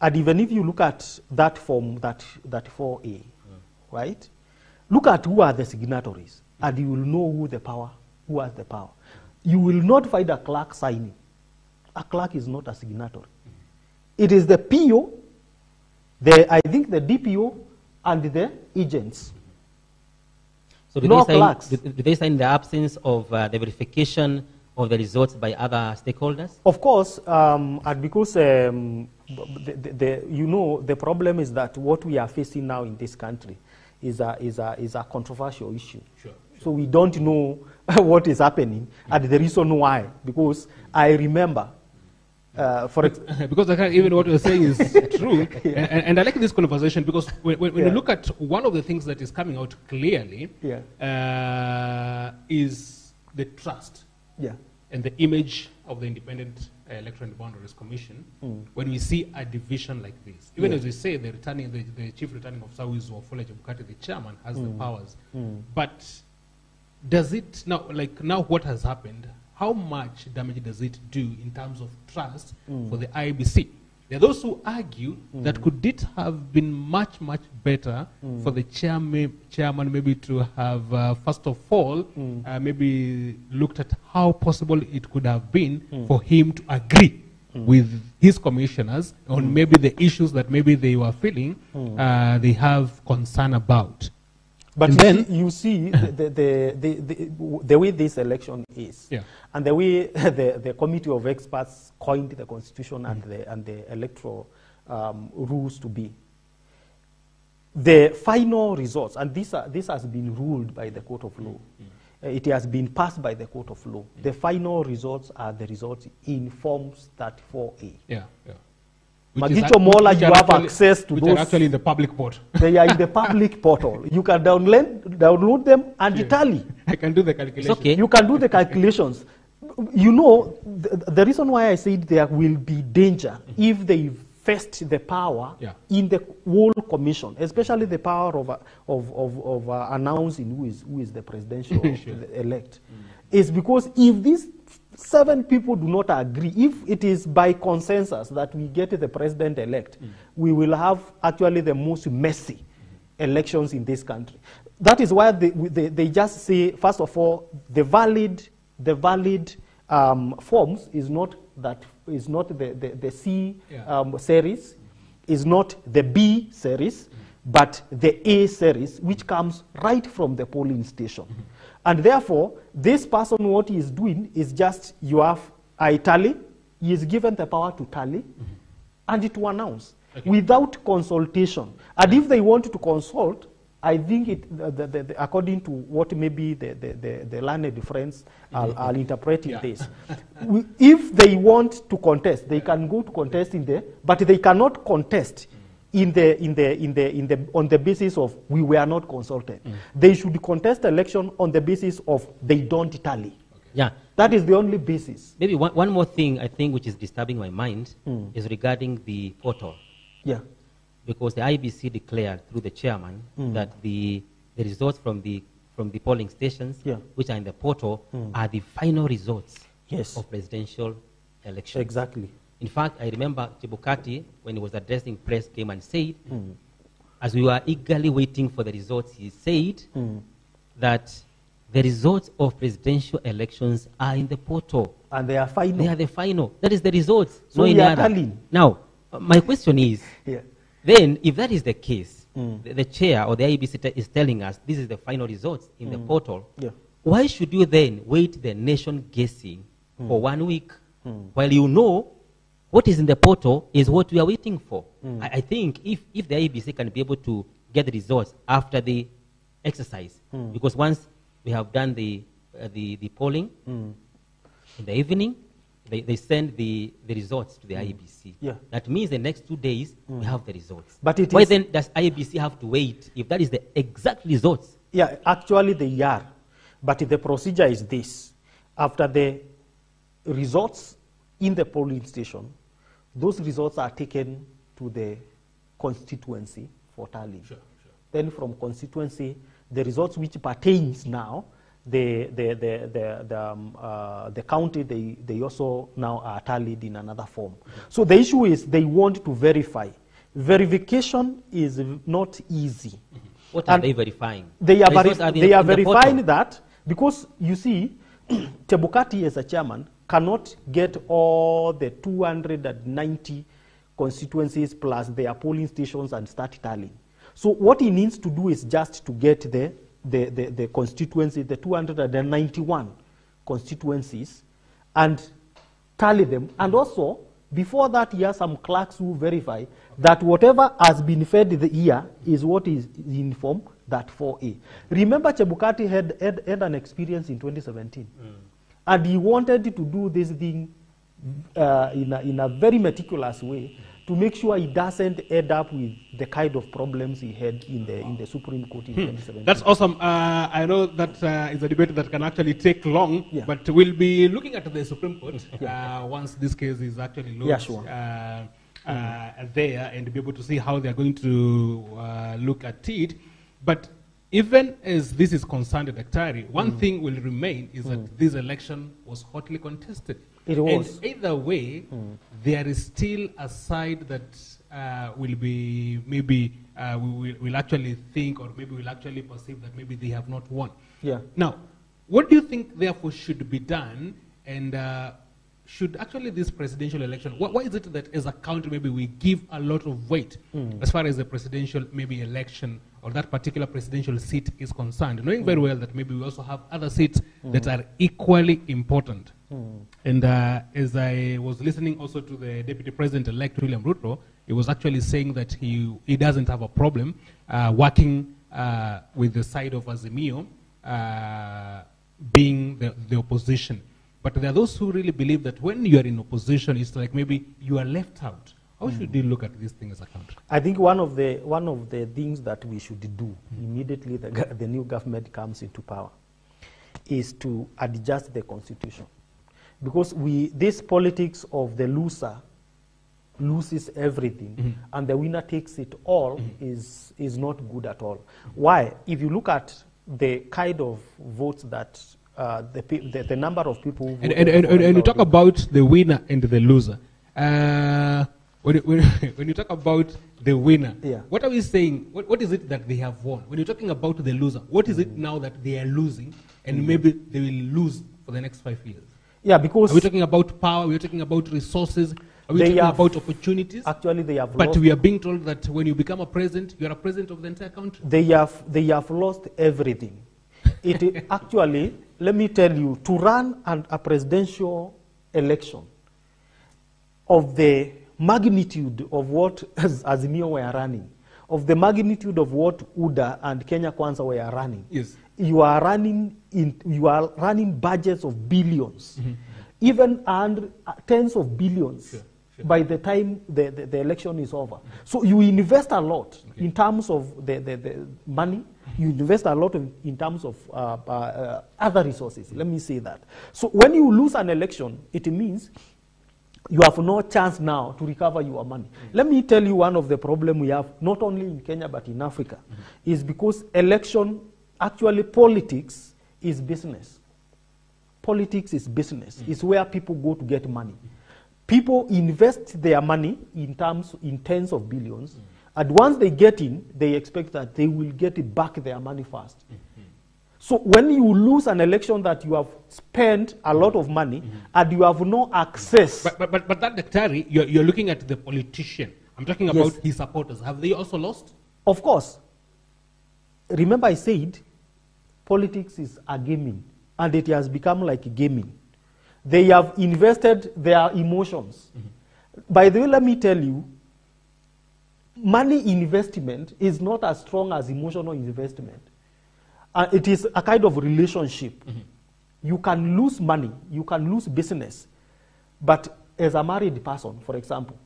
and even if you look at that form, that 4A, right? Look at who are the signatories. And you will know who has the power. You will not find a clerk signing. A clerk is not a signatory. It is the PO, I think the DPO, and the agents. So do they sign in the absence of the verification of the results by other stakeholders? Of course, and because the problem is that what we are facing now in this country is a controversial issue. Sure. So we don't know what is happening and the reason why. Because I remember, because even what you're saying is true, yeah. and I like this conversation because when you look at one of the things that is coming out clearly, is the trust, and the image of the Independent Electoral and Boundaries Commission. When we see a division like this, even as we say, the chief returning officer, who is Wafula Chebukati, the chairman, has the powers, but does it now, what has happened, how much damage does it do in terms of trust for the IBC? There are those who argue that could it have been much, much better for the chairman maybe to have, first of all, maybe looked at how possible it could have been for him to agree with his commissioners on maybe the issues that maybe they were feeling they have concern about. But you see the way this election is, and the way the committee of experts coined the constitution and the electoral rules to be. The final results, and this has been ruled by the court of law. It has been passed by the court of law. The final results are the results in Forms 34A. Magicho Mola, you have access to those. Which are actually in the public portal. They are in the public portal. You can download them and tally. I can do the calculations. Okay. You can do the calculations. You know, the reason why I said there will be danger if they vest the power in the whole commission, especially the power of announcing who is the presidential elect, is because if these 7 people do not agree, if it is by consensus that we get the president-elect, we will have actually the most messy elections in this country. That is why they just say, first of all, the valid forms is not the C series, is not the B series, but the A series, which comes right from the polling station. And therefore, this person, what he is doing is just, you have a tally, he is given the power to tally, and to announce, without consultation. And if they want to consult, I think according to what maybe the learned friends are interpreting this, if they want to contest, they can go to contest but they cannot contest on the basis of we were not consulted. They should contest election on the basis of they don't tally. Yeah. That is the only basis. Maybe one more thing I think which is disturbing my mind is regarding the portal. Yeah. Because the IBC declared through the chairman that the results from the polling stations, which are in the portal, are the final results of presidential elections. Exactly. In fact, I remember Chebukati, when he was addressing press, came and said, as we were eagerly waiting for the results, he said that the results of presidential elections are in the portal. And they are final. They are the final. That is the results. So we are tallying. Now, my question is, then, if that is the case, the chair or the IEBC is telling us this is the final results in the portal, why should you then wait the nation guessing for 1 week while you know what is in the portal is what we are waiting for? I think if the IEBC can be able to get the results after the exercise, because once we have done the polling in the evening, they send the results to the IEBC. That means the next 2 days we have the results. But why then does IEBC have to wait if that is the exact results? Yeah, actually they are. But the procedure is this. After the results in the polling station, those results are taken to the constituency for tally. Then from constituency, the results which pertains now, the county, they also now are tallied in another form. So the issue is they want to verify. Verification is not easy. What are they verifying? They are verifying that because, you see, Chebukati as a chairman cannot get all the 290 constituencies plus their polling stations and start tallying. So what he needs to do is just to get the constituency, the 291 constituencies, and tally them. And also, before that, he has some clerks who verify that whatever has been fed the ear is what is in form that 4A. Remember, Chebukati had an experience in 2017. And he wanted to do this thing in a very meticulous way to make sure he doesn't end up with the kind of problems he had in the Supreme Court in 2017. That's awesome. I know that is a debate that can actually take long, but we'll be looking at the Supreme Court once this case is actually looked there and be able to see how they're going to look at it. But even as this is concerned, Daktari, one thing will remain is that this election was hotly contested. It was. And either way, there is still a side that will be maybe we'll actually think or maybe we'll actually perceive that maybe they have not won. Now, what do you think therefore should be done, and should actually this presidential election, why is it that as a country maybe we give a lot of weight as far as the presidential maybe election or that particular presidential seat is concerned, knowing very well that maybe we also have other seats that are equally important? And as I was listening also to the Deputy President-elect William Ruto, he was actually saying that he doesn't have a problem working with the side of Azimio being the opposition. But there are those who really believe that when you are in opposition, it's like maybe you are left out. How should you look at this thing as a country? I think one of the things that we should do immediately the new government comes into power is to adjust the constitution. Because this politics of the loser loses everything and the winner takes it all is not good at all. Why? If you look at the kind of votes that the number of people who voted and you talk about the winner and the loser. When you talk about the winner, what are we saying? What is it that they have won? When you're talking about the loser, what is it now that they are losing and maybe they will lose for the next 5 years? Yeah, because... Are we talking about power? Are we talking about resources? Are we talking about opportunities? Actually, they have But lost. we are being told that when you become a president, you are a president of the entire country. They have lost everything. It actually, let me tell you, to run a presidential election of the magnitude of what Azimio were running, of the magnitude of what UDA and Kenya Kwanza were running. Yes. You are running budgets of billions, even and tens of billions by the time the election is over. So you invest a lot in terms of the money. You invest a lot in terms of other resources. Let me say that. So when you lose an election, it means you have no chance now to recover your money. Let me tell you one of the problems we have, not only in Kenya but in Africa, is because actually politics is business. Politics is business. It's where people go to get money. People invest their money in tens of billions, and once they get in, they expect that they will get back their money fast. So when you lose an election that you have spent a lot of money and you have no access. But that Daktari, you're looking at the politician. I'm talking about his supporters. Have they also lost? Of course. Remember I said politics is a gaming, and it has become like gaming. They have invested their emotions. By the way, let me tell you, money investment is not as strong as emotional investment. It is a kind of relationship. You can lose money, you can lose business, but as a married person, for example,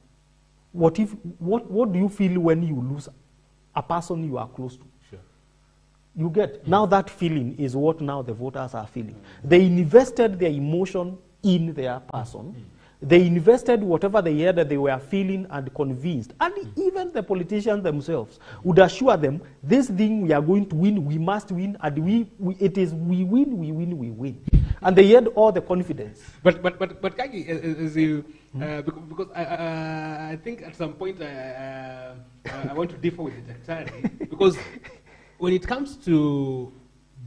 what do you feel when you lose a person you are close to? Sure. You get now that feeling is what now the voters are feeling. They invested their emotion in their person. They invested whatever they had that they were feeling and convinced. And even the politicians themselves would assure them, this thing we are going to win, we must win, and we win. And they had all the confidence. But Kagi, as you, because I think at some point I want to differ with the Daktari, because when it comes to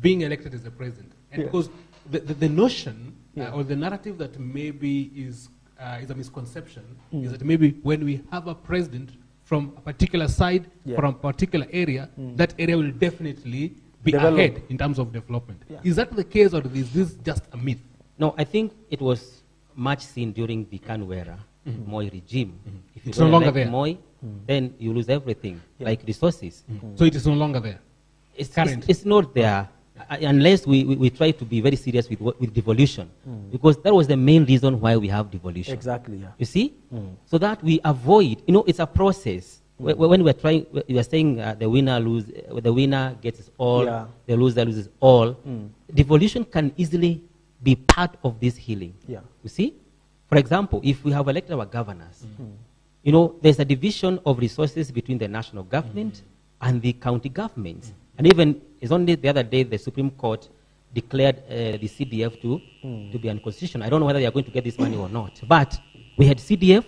being elected as a president, and because the notion or the narrative that maybe is a misconception is that maybe when we have a president from a particular side, from a particular area, that area will definitely be ahead in terms of development. Is that the case, or is this just a myth? No, I think it was much seen during the KANU era, Moi regime. If you it's no longer there. Moi, then you lose everything, like resources. So it is no longer there. It's not there. Unless we try to be very serious with devolution, because that was the main reason why we have devolution. Exactly, yeah. You see? So that we avoid, it's a process. When we are saying the winner gets all, the loser loses all. Devolution can easily be part of this healing. Yeah. You see? For example, if we have elected our governors, there's a division of resources between the national government and the county governments. And even, it's only the other day the Supreme Court declared the CDF to be unconstitutional. I don't know whether they are going to get this money or not. But we had CDF,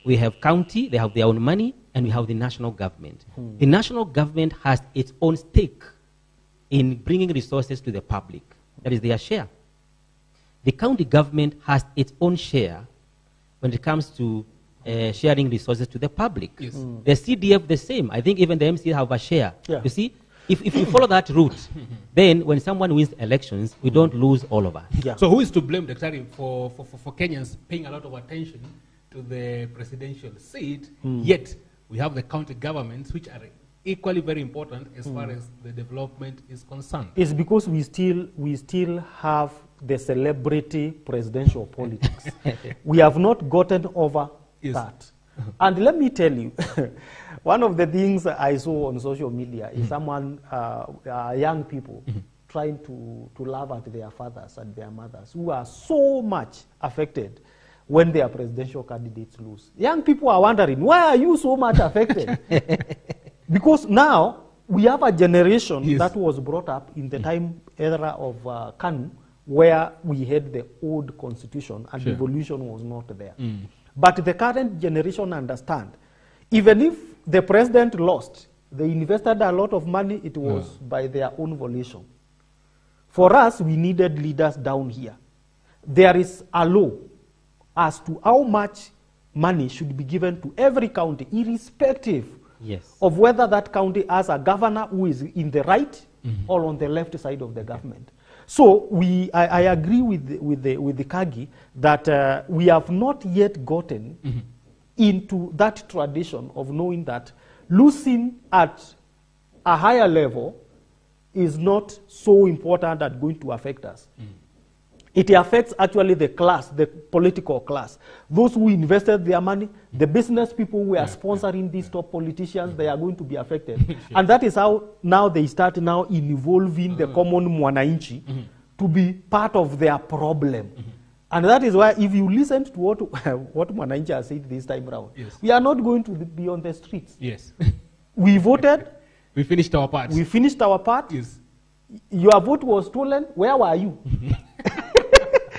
we have county, they have their own money, and we have the national government. The national government has its own stake in bringing resources to the public. That is their share. The county government has its own share when it comes to sharing resources to the public. Yes. The CDF the same. I think even the MC have a share. Yeah. You see? If you follow that route, then when someone wins elections, we don't lose all of us. Yeah. So who is to blame, Daktari, for Kenyans paying a lot of attention to the presidential seat, yet we have the county governments, which are equally very important as far as the development is concerned? It's because we still have the celebrity presidential politics. We have not gotten over that. And let me tell you, one of the things I saw on social media is young people trying to laugh at their fathers and their mothers who are so much affected when their presidential candidates lose. Young people are wondering, why are you so much affected? Because now we have a generation that was brought up in the time era of KANU, where we had the old constitution and devolution was not there. But the current generation understand, even if the president lost, they invested a lot of money, it was by their own volition. For us, we needed leaders down here. There is a law as to how much money should be given to every county, irrespective of whether that county has a governor who is in the right or on the left side of the government. So I agree with the Kagi that we have not yet gotten into that tradition of knowing that losing at a higher level is not so important and going to affect us. It affects actually the class, the political class. Those who invested their money, the business people who are sponsoring these top politicians, they are going to be affected. And that is how now they start now involving the common mwananchi to be part of their problem. And that is why if you listen to what mwananchi has said this time around, we are not going to be on the streets. Yes. We voted. We finished our part. We finished our part. Yes. Your vote was stolen. Where were you?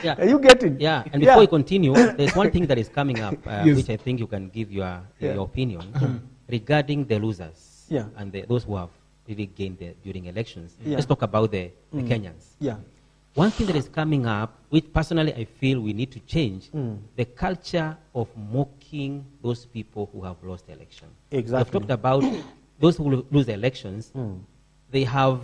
Yeah. Are you getting? Yeah, and before we continue, there's one thing that is coming up, Yes. which I think you can give your opinion regarding the losers and those who have really gained during elections. Let's talk about the Kenyans. Yeah. One thing that is coming up, which personally I feel we need to change, the culture of mocking those people who have lost the election. Exactly. We've talked about those who lose the elections. They have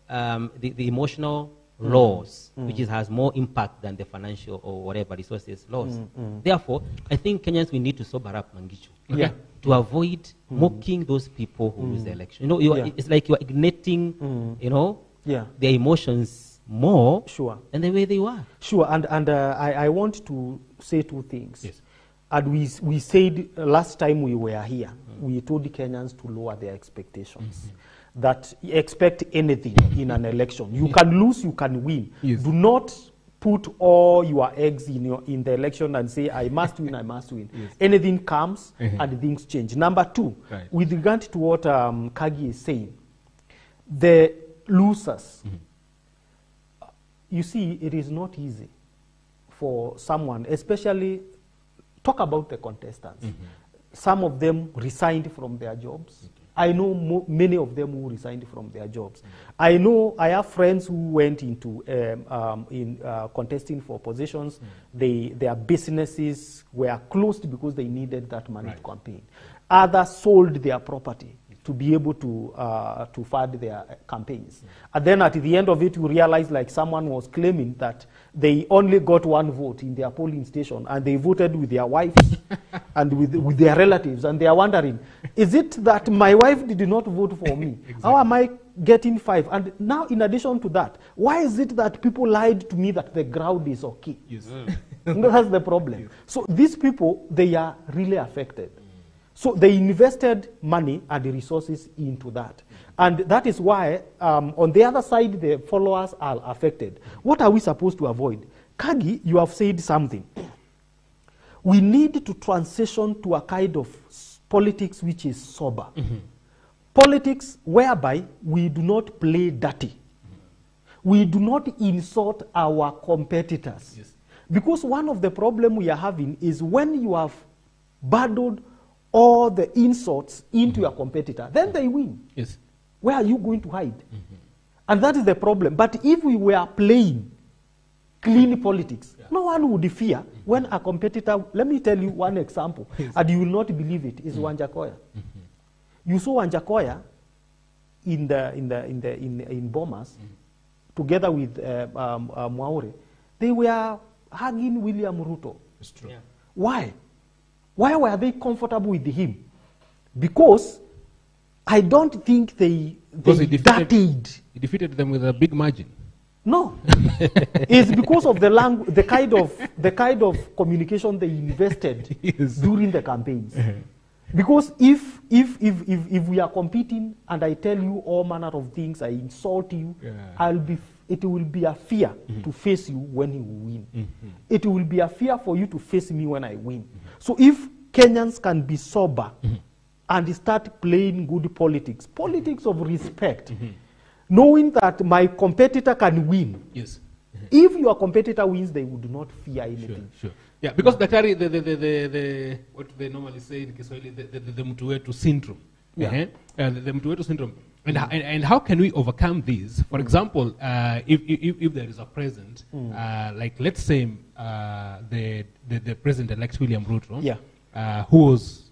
the emotional loss, which has more impact than the financial or whatever resources lost. Therefore, I think Kenyans, we need to sober up, Mangichu, to avoid mocking those people who lose the election. You know, it's like you are igniting, you know, their emotions more than the way they were. Sure, and I want to say two things. Yes. And we said last time we were here, we told the Kenyans to lower their expectations. That expect anything in an election. You can lose, you can win. Do not put all your eggs in the election and say, I must win, I must win. Anything comes and things change. Number two, with regard to what Kagi is saying, the losers, you see, it is not easy for someone, especially, talk about the contestants. Some of them resigned from their jobs. I know many of them who resigned from their jobs. I know I have friends who went into contesting for positions. Their businesses were closed because they needed that money to campaign. Others sold their property to be able to fund their campaigns. And then at the end of it, you realize, like someone was claiming, that they only got one vote in their polling station and they voted with their wives and with their relatives, and they are wondering, is it that my wife did not vote for me? How am I getting 5? And now, in addition to that, why is it that people lied to me that the ground is okay? That's the problem. So these people, they are really affected. So they invested money and resources into that. And that is why, on the other side, the followers are affected. What are we supposed to avoid? Kagi, you have said something. We need to transition to a kind of politics which is sober. Politics whereby we do not play dirty. We do not insult our competitors. Because one of the problems we are having is when you have battled all the insults into your competitor, then they win. Where are you going to hide? And that is the problem. But if we were playing clean politics, no one would fear when a competitor, let me tell you one example, and you will not believe it, is Wanjakoya. You saw Wanjakoya in Bomas, together with Mwaure. They were hugging William Ruto. It's true. Why? Why were they comfortable with him? Because I don't think they defeated them with a big margin. No, it's because of the kind of communication they invested during the campaigns. Because if we are competing and I tell you all manner of things, I insult you, it will be a fear to face you when you win. It will be a fear for you to face me when I win. So if Kenyans can be sober and start playing good politics of respect, knowing that my competitor can win. If your competitor wins, they would not fear anything. Yeah, because Daktari, the what they normally say in Kiswahili, the mtu wetu syndrome. The mtu wetu syndrome. And how can we overcome these? For example, if there is a president, like let's say the president-elect William Ruto, who was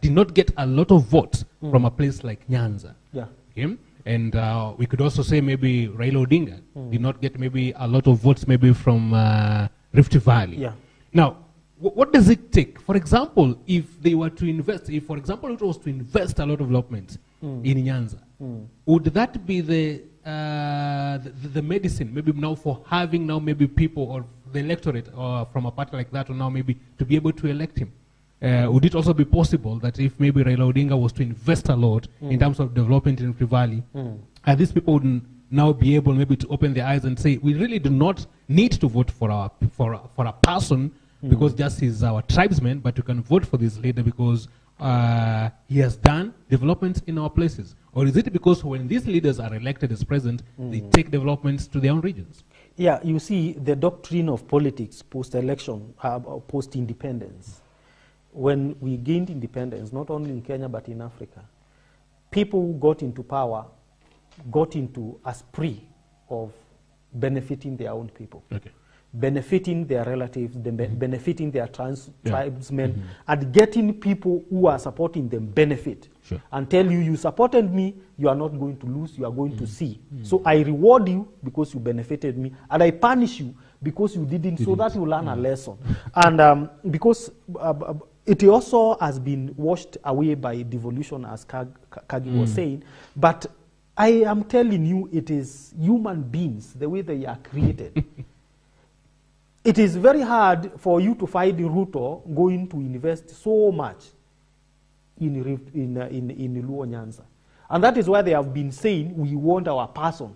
did not get a lot of votes from a place like Nyanza. Okay? And we could also say maybe Raila Odinga did not get maybe a lot of votes maybe from Rift Valley. Now, what does it take? For example, if they were to invest, if, for example, it was to invest a lot of development in Nyanza, would that be the medicine, maybe now for having now maybe people or the electorate or from a party like that, or now maybe to be able to elect him? Would it also be possible that if maybe Raila Odinga was to invest a lot in terms of development in Rift Valley, these people would now be able maybe to open their eyes and say, we really do not need to vote for a person because just he's our tribesman, but you can vote for this leader because he has done developments in our places? Or is it because when these leaders are elected as president, they take developments to their own regions? Yeah, you see, the doctrine of politics post-election, post-independence, when we gained independence, not only in Kenya but in Africa, people who got into power got into a spree of benefiting their own people, benefiting their relatives, benefiting their tribesmen, and getting people who are supporting them benefit. And tell you, you supported me, you are not going to lose, you are going to see. So I reward you because you benefited me, and I punish you because you didn't, so that you learn a lesson. And because it also has been washed away by devolution, as Kagi was saying, but I am telling you, it is human beings, the way they are created. It is very hard for you to find Ruto going to invest so much in Luo Nyanza. And that is why they have been saying, we want our person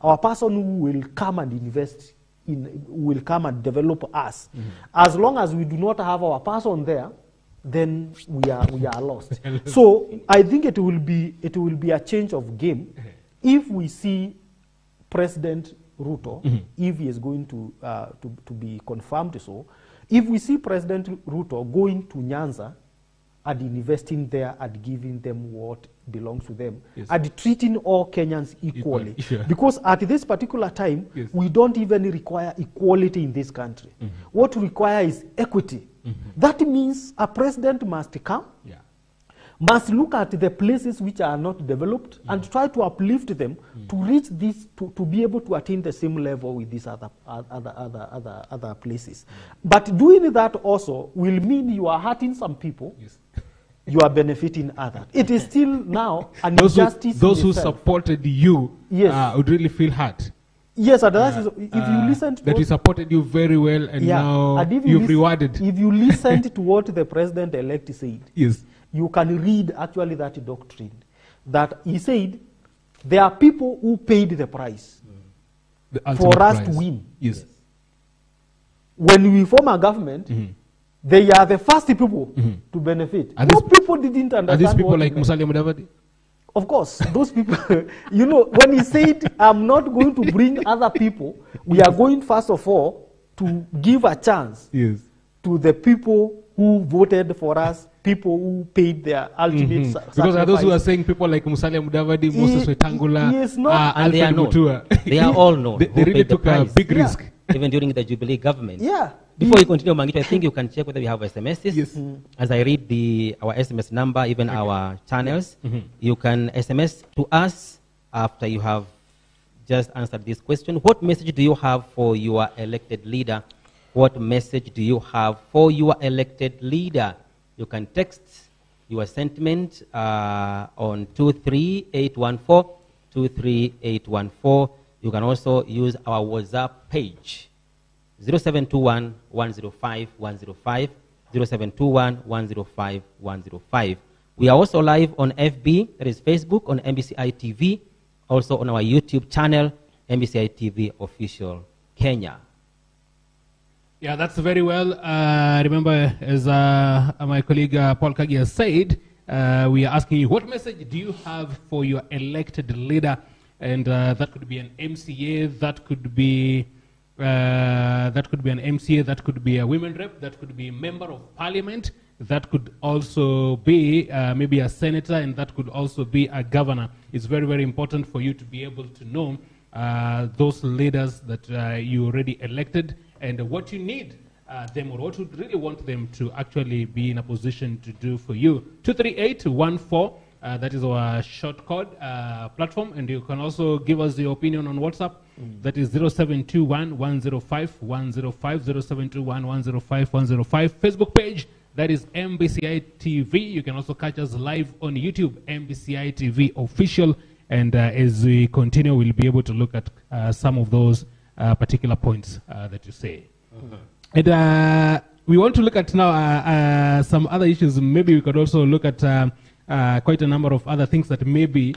who will come and invest, will come and develop us. As long as we do not have our person there, then we are lost. So I think it will be a change of game if we see President Ruto, if he is going to be confirmed so, if we see President Ruto going to Nyanza and investing there and giving them what belongs to them, and treating all Kenyans equally. Because at this particular time, we don't even require equality in this country. What we require is equity. That means a president must come, must look at the places which are not developed and try to uplift them to reach this, to be able to attain the same level with these other places. But doing that also will mean you are hurting some people, you are benefiting others. It is still now an injustice. Those who supported you would really feel hurt. Yes, and that is, if you listen to that he supported you very well, and now and you've rewarded. If you listened to what the president-elect said, you can read actually that doctrine. That he said, there are people who paid the price for us to win. When we form a government, they are the first people to benefit. And those people didn't understand. Are these people like Musalia Mudavadi? Of course, those people, you know, when he said, I'm not going to bring other people, we are going, first of all, to give a chance to the people who voted for us, people who paid their ultimate sacrifice. Because are those who are saying people like Musalia Mudavadi, Moses Wetangula, and they are known. Mutua. They are all known. They really took a big risk. Even during the Jubilee government. Before you continue, Mangito, I think you can check whether we have SMSs. As I read our SMS number, even our channels, you can SMS to us after you have just answered this question. What message do you have for your elected leader? What message do you have for your elected leader? You can text your sentiment on 23814, 23814. You can also use our WhatsApp page. 0721-105-105, 0721-105-105. We are also live on FB, that is Facebook, on MBCI TV, also on our YouTube channel, MBCI TV Official Kenya. Yeah, that's very well. Remember, as my colleague Paul Kagi has said, we are asking you, what message do you have for your elected leader? And that could be an MCA, that could be an MCA, that could be a women rep, that could be a member of parliament, that could also be maybe a senator, and that could also be a governor. It's very, very important for you to be able to know those leaders that you already elected and what you need them, or what you really want them to actually be in a position to do for you. 23814, That is our short code platform, and you can also give us your opinion on WhatsApp. That is 0721 105 105, 0721 105 105. Facebook page, that is MBCI TV. You can also catch us live on YouTube, MBCI TV official. And as we continue, we'll be able to look at some of those particular points that you say. And we want to look at now some other issues. Maybe we could also look at quite a number of other things that maybe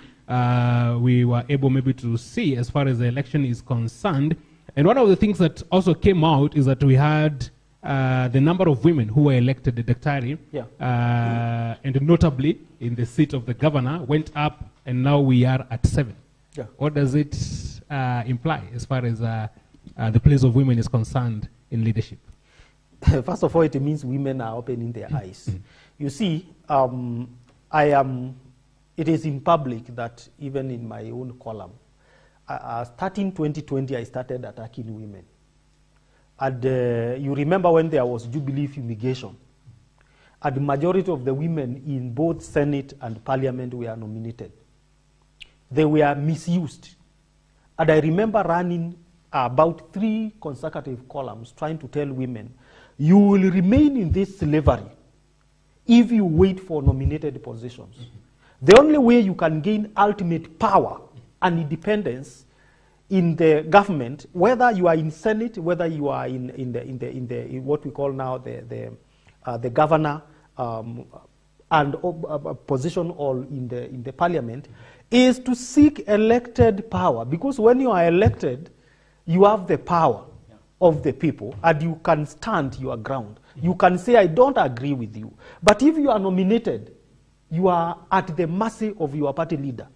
we were able maybe to see as far as the election is concerned. And one of the things that also came out is that we had the number of women who were elected the Daktari, and notably in the seat of the governor, went up, and now we are at 7. Yeah. What does it imply as far as the place of women is concerned in leadership? First of all, it means women are opening their eyes. You see, it is in public that even in my own column, starting 2020, I started attacking women. And you remember when there was Jubilee fumigation, and the majority of the women in both Senate and Parliament were nominated. They were misused. And I remember running about 3 consecutive columns trying to tell women, you will remain in this slavery if you wait for nominated positions. The only way you can gain ultimate power and independence in the government, whether you are in Senate, whether you are in what we call now the governor and position or in the Parliament, is to seek elected power. Because when you are elected, you have the power of the people, and you can stand your ground. You can say, I don't agree with you. But if you are nominated, you are at the mercy of your party leader.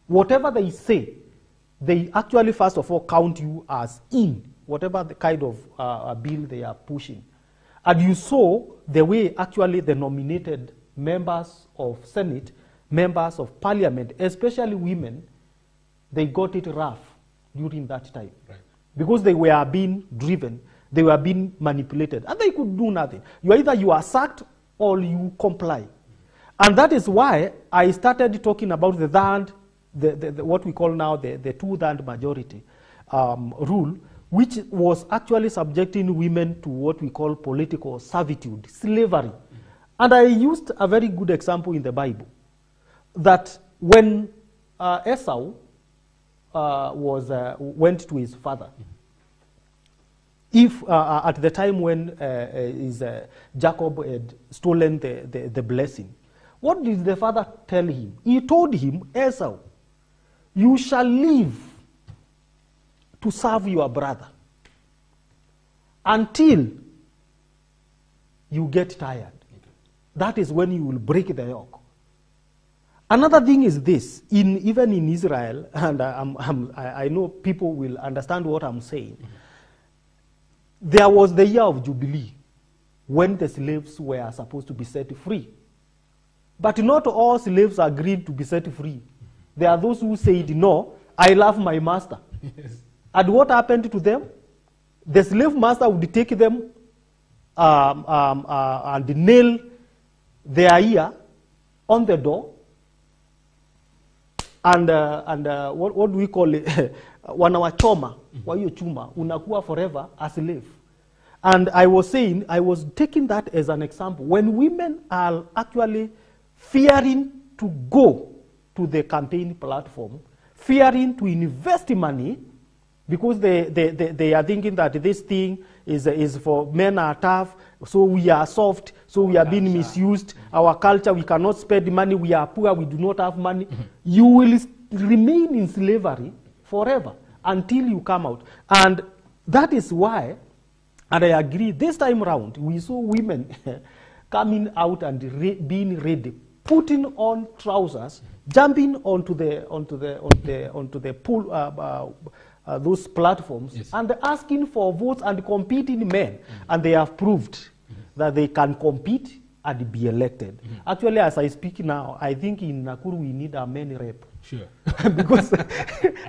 Whatever they say, they actually, first of all, count you as in whatever the kind of bill they are pushing. And you saw the way actually the nominated members of Senate, members of Parliament, especially women, they got it rough during that time. Right. Because they were being driven, they were being manipulated, and they could do nothing. Either you are sacked or you comply. And that is why I started talking about the third, what we call now the 2/3 majority rule, which was actually subjecting women to what we call political servitude, slavery. And I used a very good example in the Bible, that when Esau went to his father, if at the time when Jacob had stolen the blessing, what did the father tell him? He told him, Esau, you shall live to serve your brother until you get tired. That is when you will break the yoke. Another thing is this, even in Israel, and I know people will understand what I'm saying, there was the year of Jubilee when the slaves were supposed to be set free. But not all slaves agreed to be set free. There are those who said, no, I love my master. Yes. And what happened to them? The slave master would take them and nail their ear on the door, and what do we call it? Wanawachoma, wayo chuma, unakuwa forever a slave. And I was saying, I was taking that as an example. When women are actually fearing to go to the campaign platform, fearing to invest money, because they are thinking that this thing is for men are tough, so we are soft, so we are being misused. Our culture, we cannot spend money, we are poor, we do not have money. You will remain in slavery forever until you come out. And that is why, and I agree, this time around, we saw women coming out and being ready, putting on trousers, jumping onto the pool, those platforms, yes, and asking for votes and competing men. And they have proved that they can compete and be elected. Actually, as I speak now, I think in Nakuru we need a men rep. Sure. Because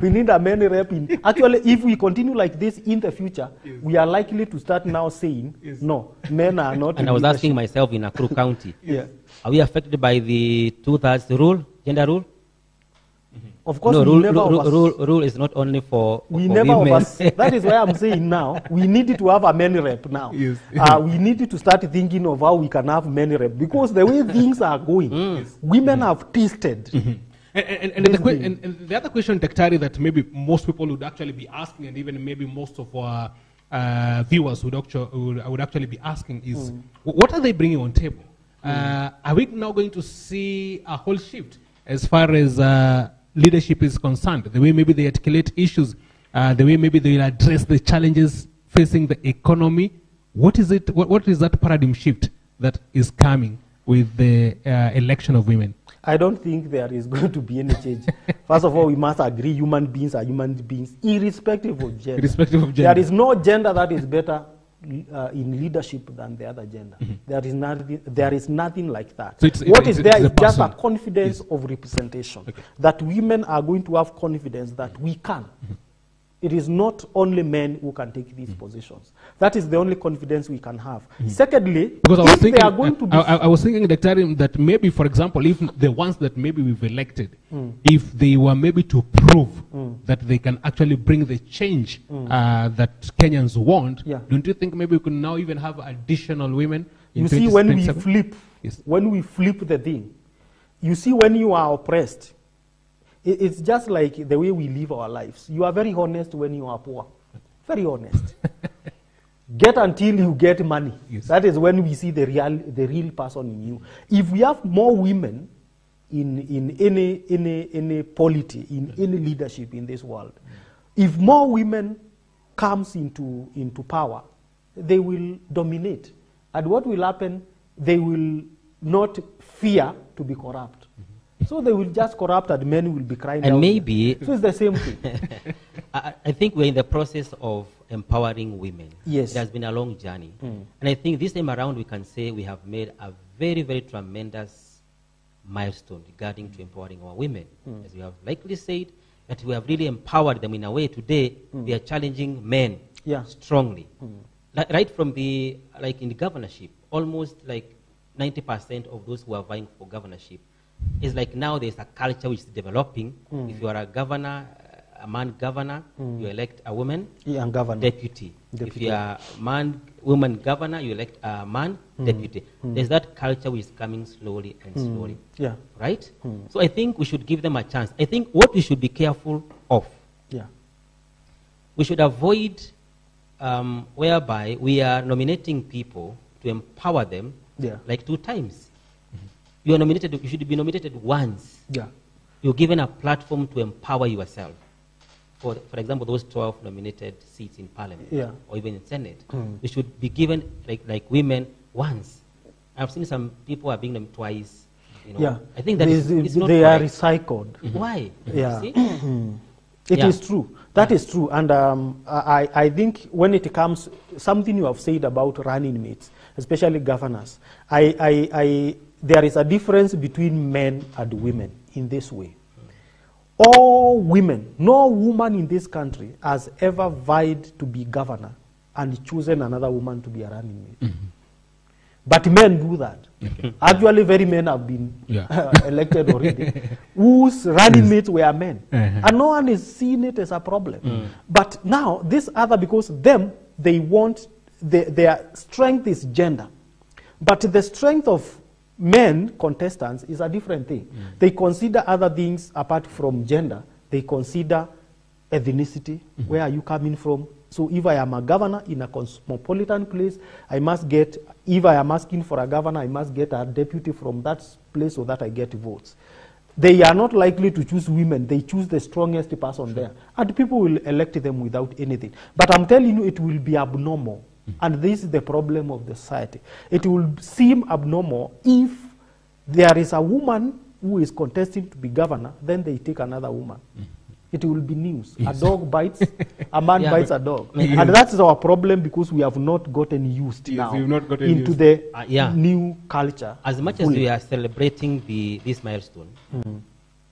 we need a men rep in. Actually, if we continue like this in the future, we are likely to start now saying, no, men are not. And I was asking myself in Nakuru County, are we affected by the 2/3 rule, gender rule? Of course, no, we never rule is not only for we for never women. That is why I'm saying now we need to have a men rep now. Yes. We need to start thinking of how we can have men rep, because the way things are going, women have tasted. And the other question, Daktari, that maybe most people would actually be asking, and even maybe most of our viewers would actually be asking is, what are they bringing on table? Are we now going to see a whole shift as far as leadership is concerned? The way maybe they articulate issues, the way maybe they will address the challenges facing the economy. What is it? What is that paradigm shift that is coming with the election of women? I don't think there is going to be any change. First of all, we must agree human beings are human beings, irrespective of gender. Irrespective of gender. There is no gender that is better in leadership than the other gender. There is nothing like that. So what is there is just a confidence of representation, that women are going to have confidence that we can. It is not only men who can take these positions. That is the only confidence we can have. Secondly, because if they are going to be... I was thinking, Dr. that maybe, for example, if the ones that maybe we've elected, if they were maybe to prove that they can actually bring the change that Kenyans want, don't you think maybe we could now even have additional women in You see, when we flip the thing, you see, when you are oppressed, it's just like the way we live our lives. You are very honest when you are poor. Very honest. Get until you get money. That is when we see the real person in you. If we have more women in any polity, in any leadership in this world, if more women comes into power, they will dominate. And what will happen? They will not fear to be corrupt. So they will just corrupt and men will be crying out. And maybe... So it's the same thing. I think we're in the process of empowering women. Yes. It has been a long journey. And I think this time around we can say we have made a very, very tremendous milestone regarding to empowering our women. As we have likely said, that we have really empowered them in a way today. We are challenging men strongly. Right from the, like in the governorship, almost like 90% of those who are vying for governorship, it's like now there's a culture which is developing. If you are a governor, a man governor, you elect a woman deputy. If you are a woman governor, you elect a man deputy. There's that culture which is coming slowly and slowly. Right? So I think we should give them a chance. I think what we should be careful of, we should avoid whereby we are nominating people to empower them like 2 times. You are nominated. You should be nominated once. You're given a platform to empower yourself. For example, those 12 nominated seats in Parliament or even in Senate, we should be given like women once. I've seen some people are being them twice. You know. I think that it's not they correct. are recycled. Why? See? It is true. That is true. And I think when it comes, something you have said about running mates, especially governors, there is a difference between men and women in this way. All women, no woman in this country has ever vied to be governor and chosen another woman to be a running mate. But men do that. Actually, very men have been elected already, whose running mates were men. And no one is seeing it as a problem. But now, this other, because they want, their strength is gender. But the strength of men contestants is a different thing. They consider other things apart from gender. They consider ethnicity. Where are you coming from? So if I am a governor in a cosmopolitan place, I must get, if I am asking for a governor, I must get a deputy from that place so that I get votes. They are not likely to choose women. They choose the strongest person there. And people will elect them without anything. But I'm telling you, it will be abnormal. And this is the problem of the society. It will seem abnormal if there is a woman who is contesting to be governor, then they take another woman. It will be news. A dog bites, a man bites a dog. And that's our problem, because we have not gotten used now into the new culture. As much as we are celebrating this milestone,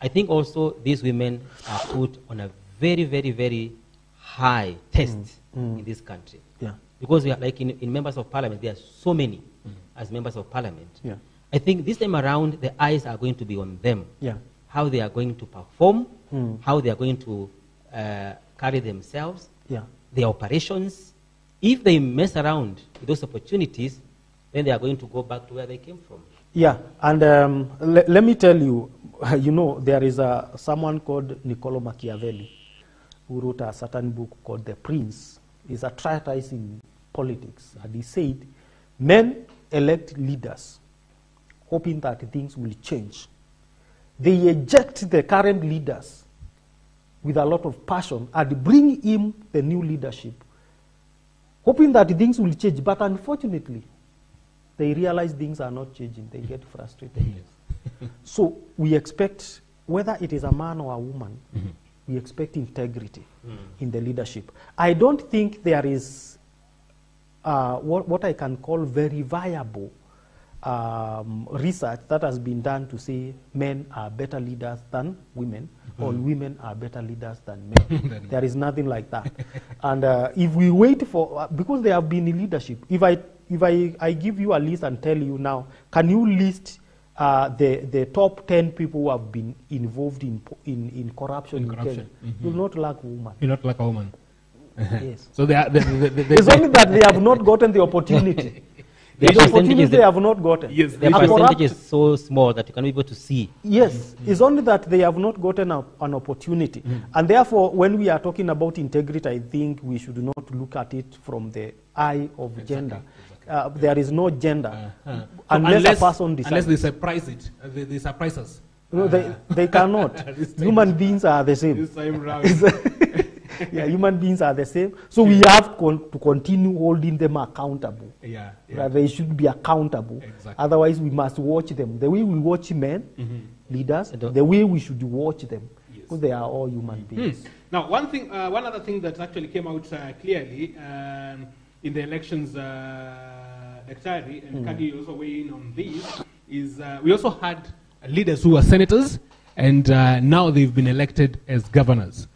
I think also these women are put on a very, very, very high test in this country. Yeah. Because we are like in members of parliament, there are so many as members of parliament. Yeah. I think this time around, the eyes are going to be on them. Yeah. How they are going to perform, how they are going to carry themselves, their operations. If they mess around with those opportunities, then they are going to go back to where they came from. Yeah, and let me tell you, you know, there is someone called Niccolo Machiavelli who wrote a certain book called The Prince. It's a treatise in politics. And he said, men elect leaders hoping that things will change. They eject the current leaders with a lot of passion and bring in the new leadership, hoping that things will change. But unfortunately, they realize things are not changing. They get frustrated. So we expect, whether it is a man or a woman, we expect integrity in the leadership. I don't think there is what I can call very viable research that has been done to say men are better leaders than women, or women are better leaders than men. There is nothing like that. And if we wait for, because they have been in leadership, if I give you a list and tell you now, can you list the top 10 people who have been involved in corruption in Kenya? You'll not lack a woman. You'll not lack a woman. Yes. So they it's only that they have not gotten the opportunity. The opportunity they have not gotten. Yes, the percentage is so small that you can be able to see. Yes, it's only that they have not gotten an opportunity. And therefore, when we are talking about integrity, I think we should not look at it from the eye of gender. There is no gender unless a person decides. Unless they surprise it, they surprise us. No, they cannot. Human beings are the same. This time round. Yeah, human beings are the same. So we have to continue holding them accountable. They should be accountable. Exactly. Otherwise, we must watch them. The way we watch men, leaders, the way we should watch them. Because they are all human beings. Now, one other thing that actually came out clearly in the elections, Daktari, and Kagi also weigh in on this, is we also had leaders who were senators, and now they've been elected as governors.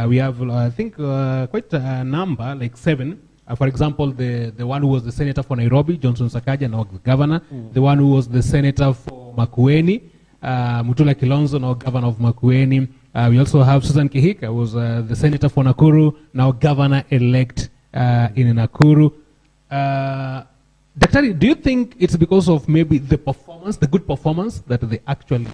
We have, I think, quite a number, like 7. For example, the one who was the senator for Nairobi, Johnson Sakaja, now the governor. The one who was the senator for Makueni, Mutula Kilonzo, now governor of Makueni. We also have Susan Kihika, who was the senator for Nakuru, now governor-elect in Nakuru. Daktari, do you think it's because of maybe the performance, the good performance that they actually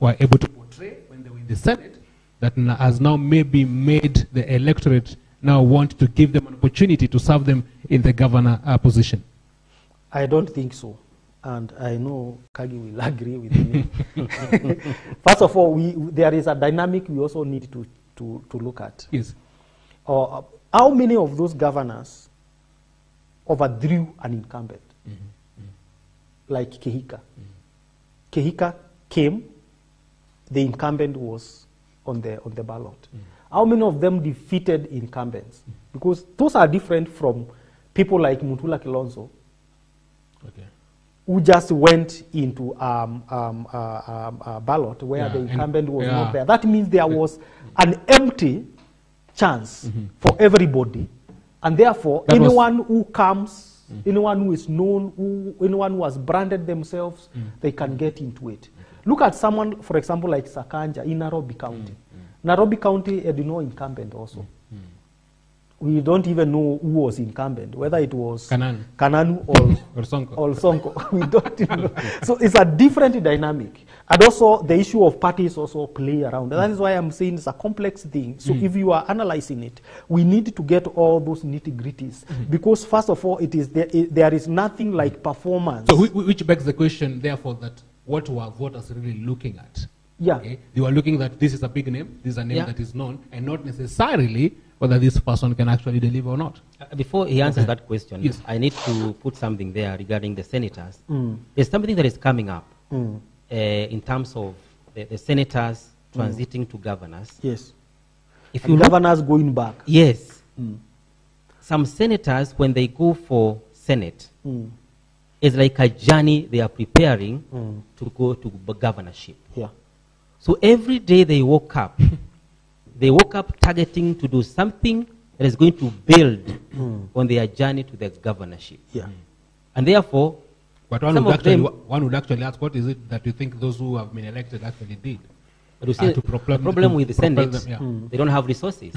were able to portray when they were in the Senate, that has now maybe made the electorate now want to give them an opportunity to serve them in the governor position? I don't think so. And I know Kagi will agree with me. First of all, there is a dynamic we also need to look at. Yes. How many of those governors overdrew an incumbent? Like Kihika. Kihika came, the incumbent was on the ballot. How many of them defeated incumbents? Because those are different from people like Mutula Kilonzo, who just went into a ballot where the incumbent was not there. That means there was an empty chance for everybody, and therefore anyone who comes, anyone who is known, anyone who has branded themselves, they can get into it. Look at someone, for example, like Sakanja in Nairobi County. Nairobi County had no incumbent also. We don't even know who was incumbent, whether it was Kananu or Sonko. We don't even know. So it's a different dynamic. And also the issue of parties also play around. That is why I'm saying it's a complex thing. So if you are analyzing it, we need to get all those nitty-gritties. Because first of all, there is nothing like performance. So which begs the question, therefore, that what were voters really looking at? Yeah. Okay? They were looking that this is a big name, this is a name that is known, and not necessarily whether this person can actually deliver or not. Before he answers that question, I need to put something there regarding the senators. There's something that is coming up in terms of the senators transiting to governors. Yes. If and governors going back. Yes. Some senators, when they go for Senate, it's like a journey they are preparing to go to governorship. Yeah. So every day they woke up, targeting to do something that is going to build on their journey to the governorship. Yeah. And therefore, but one would actually ask, what is it that you think those who have been elected actually did? But you see, the problem with the Senate, they don't have resources.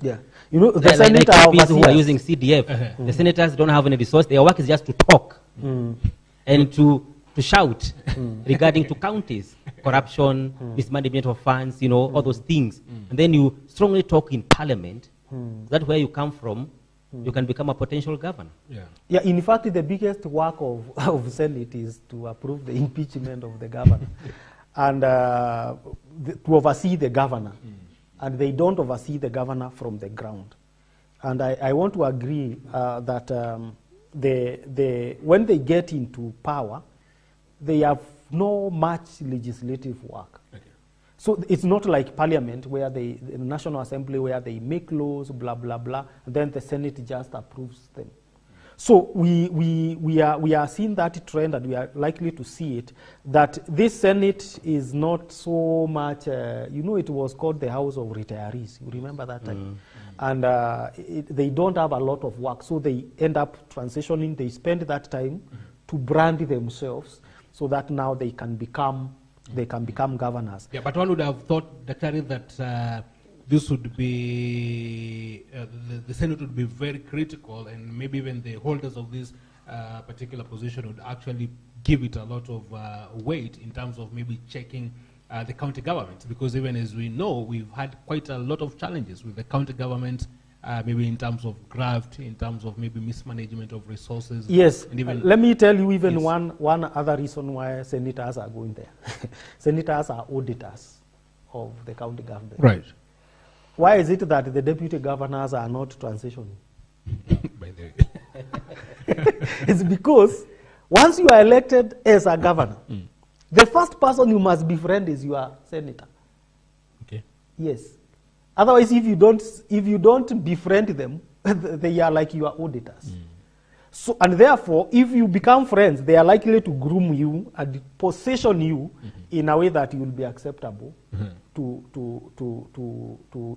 Yeah. You know, the like MPs who are overseers. using CDF, the senators don't have any resource. Their work is just to talk and to shout regarding to counties, corruption, mismanagement of funds, you know, all those things. And then you strongly talk in parliament. That's where you come from. You can become a potential governor. Yeah, in fact, the biggest work of Senate is to approve the impeachment of the governor and to oversee the governor. And they don't oversee the governor from the ground. And I want to agree that when they get into power, they have no much legislative work. So it's not like Parliament, where the National Assembly, where they make laws, blah, blah, blah, and then the Senate just approves them. So we are seeing that trend, and we are likely to see it, that this Senate is not so much, you know, it was called the House of Retirees. You remember that time? And they don't have a lot of work, so they end up transitioning. They spend that time to brand themselves so that now they can become governors. Yeah, but one would have thought, Dr. that this would be, the Senate would be very critical, and maybe even the holders of this particular position would actually give it a lot of weight in terms of maybe checking the county government, because even as we know, we've had quite a lot of challenges with the county government, maybe in terms of graft, in terms of maybe mismanagement of resources. Yes, and even let me tell you even one other reason why senators are going there. Senators are auditors of the county government. Right. Why is it that the deputy governors are not transitioning? By the way. It's because once you are elected as a governor, the first person you must befriend is your senator. Okay. Yes. Otherwise, if you don't befriend them, they are like your auditors. So, and therefore, if you become friends, they are likely to groom you and position you in a way that you will be acceptable to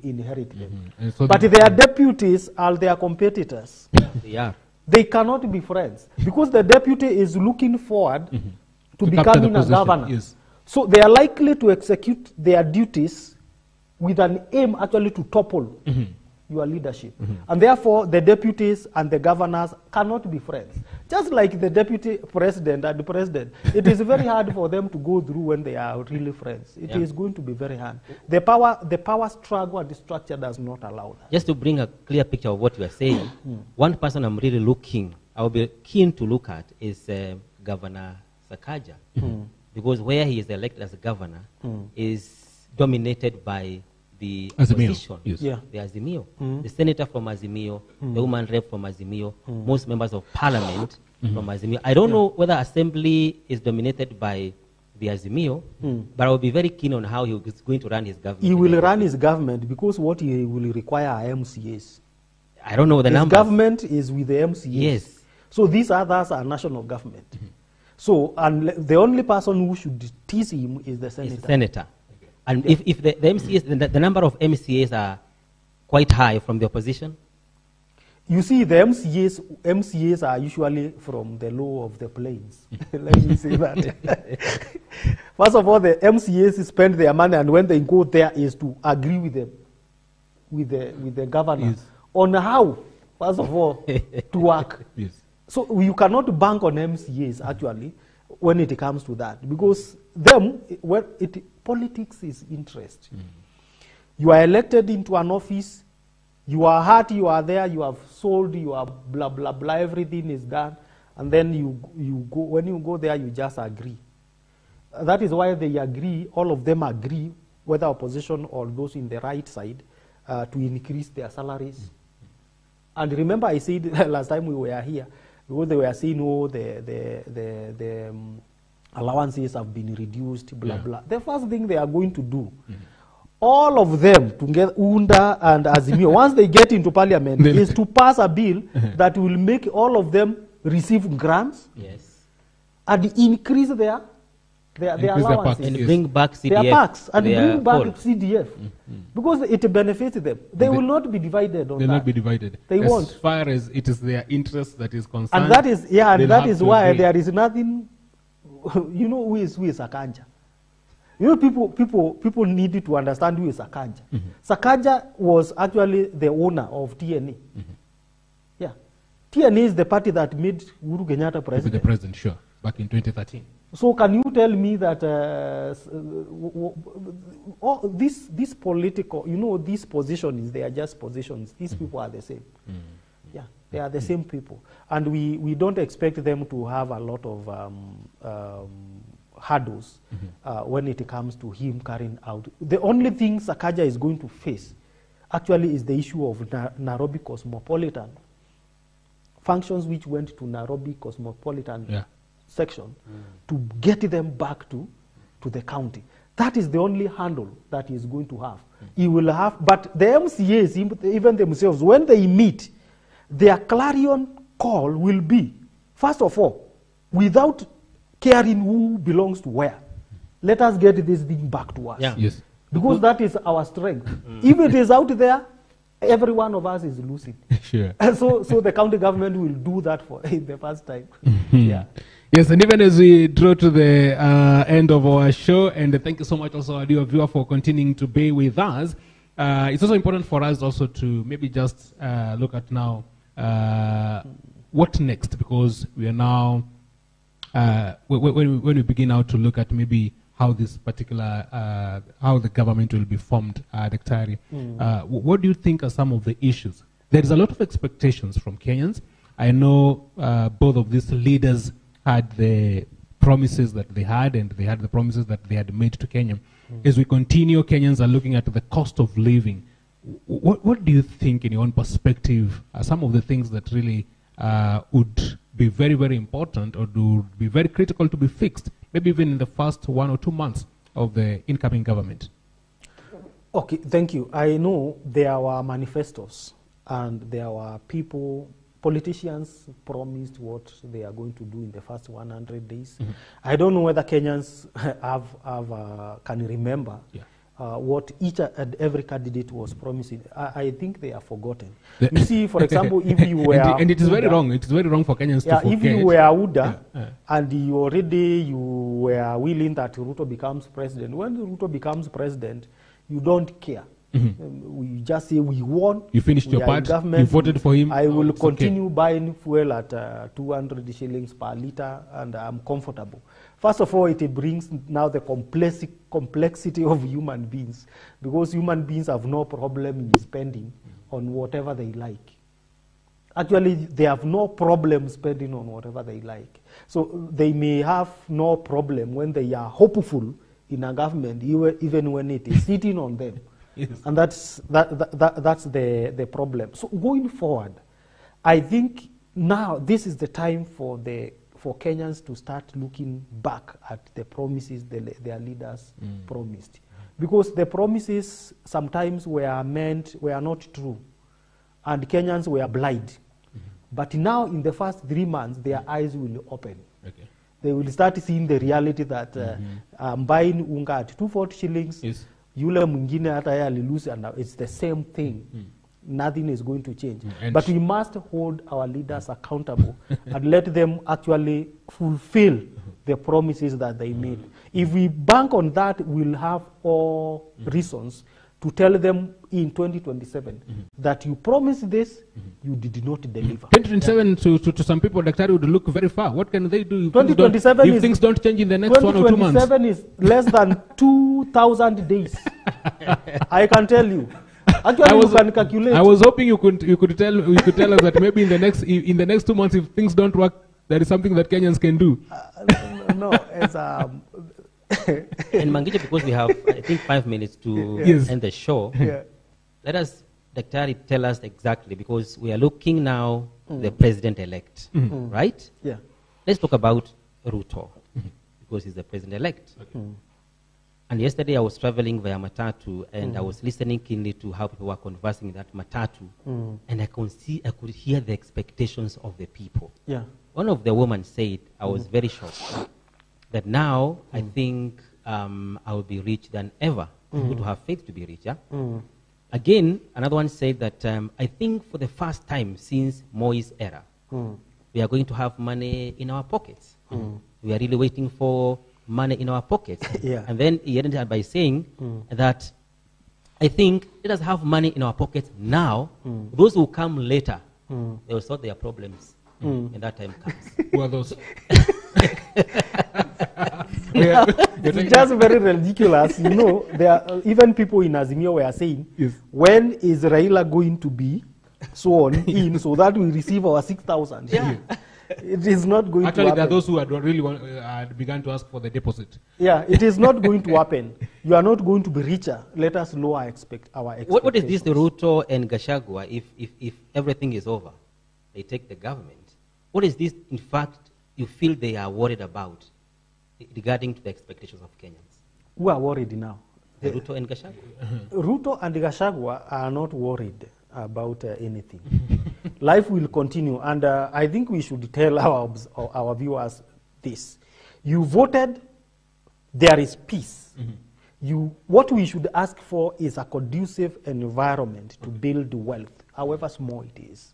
inherit them. So but their deputies are their competitors. They are. They cannot be friends because the deputy is looking forward to becoming a governor. Yes. So they are likely to execute their duties with an aim actually to topple your leadership. And therefore, the deputies and the governors cannot be friends. Just like the deputy president and the president, it is very hard for them to go through when they are really friends. It is going to be very hard. The power struggle and the structure does not allow that. Just to bring a clear picture of what you are saying, one person I'm really I'll be keen to look at is Governor Sakaja. Because where he is elected as a governor is dominated by the opposition, yes. the Azimio, the senator from Azimio, the woman rep from Azimio, most members of parliament from Azimio. I don't know whether assembly is dominated by the Azimio, but I will be very keen on how he is going to run his government. He will run his government because what he will require are MCAs. I don't know the numbers. His government is with the MCAs. Yes. So these others are national government. So and the only person who should tease him is the senator. Senator. And if the MCAs, the number of MCAs are quite high from the opposition? You see, the MCAs are usually from the low of the plains. Let me say that. First of all, the MCAs spend their money, and when they go there is to agree with the governor on how, first of all, to work. Yes. So you cannot bank on MCAs actually when it comes to that, because politics is interest. You are elected into an office, you are hurt, you are there, you have sold, you are blah, blah, blah, everything is done, and then you go, when you go there, you just agree. That is why they agree, all of them agree, whether opposition or those in the right side, to increase their salaries. And remember I said last time we were here, because they were saying, oh, the allowances have been reduced, blah, blah. The first thing they are going to do, all of them, together, UNDA and Azimio, once they get into parliament, is to pass a bill that will make all of them receive grants and increase their their Increase their allowances. packs. And Yes. bring back CDF. Their packs and their bring back poll. CDF. Because it benefits them. They will not be divided on They'll that. not be divided. They as won't. far as it is their interest that is concerned. And that is, yeah, and they'll that have is to why agree. there is nothing, you know, who is Sakanja. You know, people need to understand who is Sakanja. Sakanja was actually the owner of TNA. Yeah. TNA is the party that made Uhuru Kenyatta president. The president, sure, back in 2013. So can you tell me that this political, you know, these positions, they are just positions. These people are the same. Yeah, they are the same people. And we don't expect them to have a lot of hurdles when it comes to him carrying out. The only thing Sakaja is going to face actually is the issue of Nairobi Cosmopolitan. Functions which went to Nairobi Cosmopolitan section to get them back to the county. That is the only handle that he is going to have. He will have, but the MCAs, even themselves, when they meet, their clarion call will be, first of all, without caring who belongs to where, let us get this thing back to us. Yeah. Yes. Because that is our strength. If it is out there, every one of us is losing. Sure. And so the county government will do that for the first time. Yeah. Yes, and even as we draw to the end of our show, and thank you so much also, our dear viewer, for continuing to be with us. It's also important for us also to maybe just look at now what next, because we are now, when we begin now to look at maybe how this particular, how the government will be formed, Daktari, what do you think are some of the issues? There is a lot of expectations from Kenyans. I know both of these leaders had the promises that they had, and they had the promises that they had made to Kenya. As we continue, Kenyans are looking at the cost of living. What do you think, in your own perspective, are some of the things that really would be very, very important, or would be very critical to be fixed, maybe even in the first 1 or 2 months of the incoming government? Okay, thank you. I know there were manifestos, and there were politicians promised what they are going to do in the first 100 days. I don't know whether Kenyans can remember what each and every candidate was promising. I think they are forgotten. You see, for example, if you were... and it is very wrong. It is very wrong for Kenyans to forget. If you were UDA, and you were willing that Ruto becomes president, when Ruto becomes president, you don't care. We just say we won. You finished your part. You voted for him. I will continue buying fuel at 200 shillings per liter, and I'm comfortable. First of all, it brings now the complexity of human beings, because human beings have no problem in spending on whatever they like. Actually, they have no problem spending on whatever they like. So they may have no problem when they are hopeful in a government, even when it is sitting on them. Yes. And that's the problem. So going forward, I think now this is the time for Kenyans to start looking back at the promises their leaders promised, because the promises sometimes were not true, and Kenyans were blind. But now, in the first 3 months, their eyes will open. Okay. They will start seeing the reality that I'm buying unga at 240 shillings. Yes. Yule mwingine hata yeye alilose, and it's the same thing. Nothing is going to change. But we must hold our leaders accountable and let them actually fulfill the promises that they made. If we bank on that, we'll have all reasons to tell them in 2027 that you promised this, you did not deliver. 2027 to some people, Daktari, would look very far. What can they do if things don't change in the next 1 or 2 months? 2027 is less than 2,000 days. I can tell you. Actually, you can calculate. I was hoping you could tell us that maybe in the next 2 months, if things don't work, there is something that Kenyans can do. No, it's And Mangija, because we have, I think, 5 minutes to end the show, let us, Daktari, tell us exactly, because we are looking now the president-elect, right? Yeah. Let's talk about Ruto, because he's the president-elect. Okay. And yesterday I was traveling via Matatu, and I was listening keenly to how people were conversing in that Matatu, and I could hear the expectations of the people. Yeah. One of the women said, I was very shocked. that now I think I will be rich than ever. Good to have faith to be richer. Again, another one said that I think for the first time since Moi's era, we are going to have money in our pockets. We are really waiting for money in our pockets. And then he ended by saying that I think let us have money in our pockets now. Those who come later, they will solve their problems when that time comes. Who are those? It's just very ridiculous. You know, there are even people in Azimio were saying, when is Raila going to be sworn in so that we receive our 6,000? It is not going to happen. Actually, there are those who had really begun to ask for the deposit. Yeah, it is not going to happen. You are not going to be richer. Let us lower our expectations. What is this, the Ruto and Gachagua, if everything is over, they take the government? What is this, in fact, you feel they are worried about regarding to the expectations of Kenyans? Who are worried now? Ruto and Gachagua. Ruto and Gachagua are not worried about anything. Life will continue, and I think we should tell our viewers this. You voted, there is peace. What we should ask for is a conducive environment to build wealth, however small it is.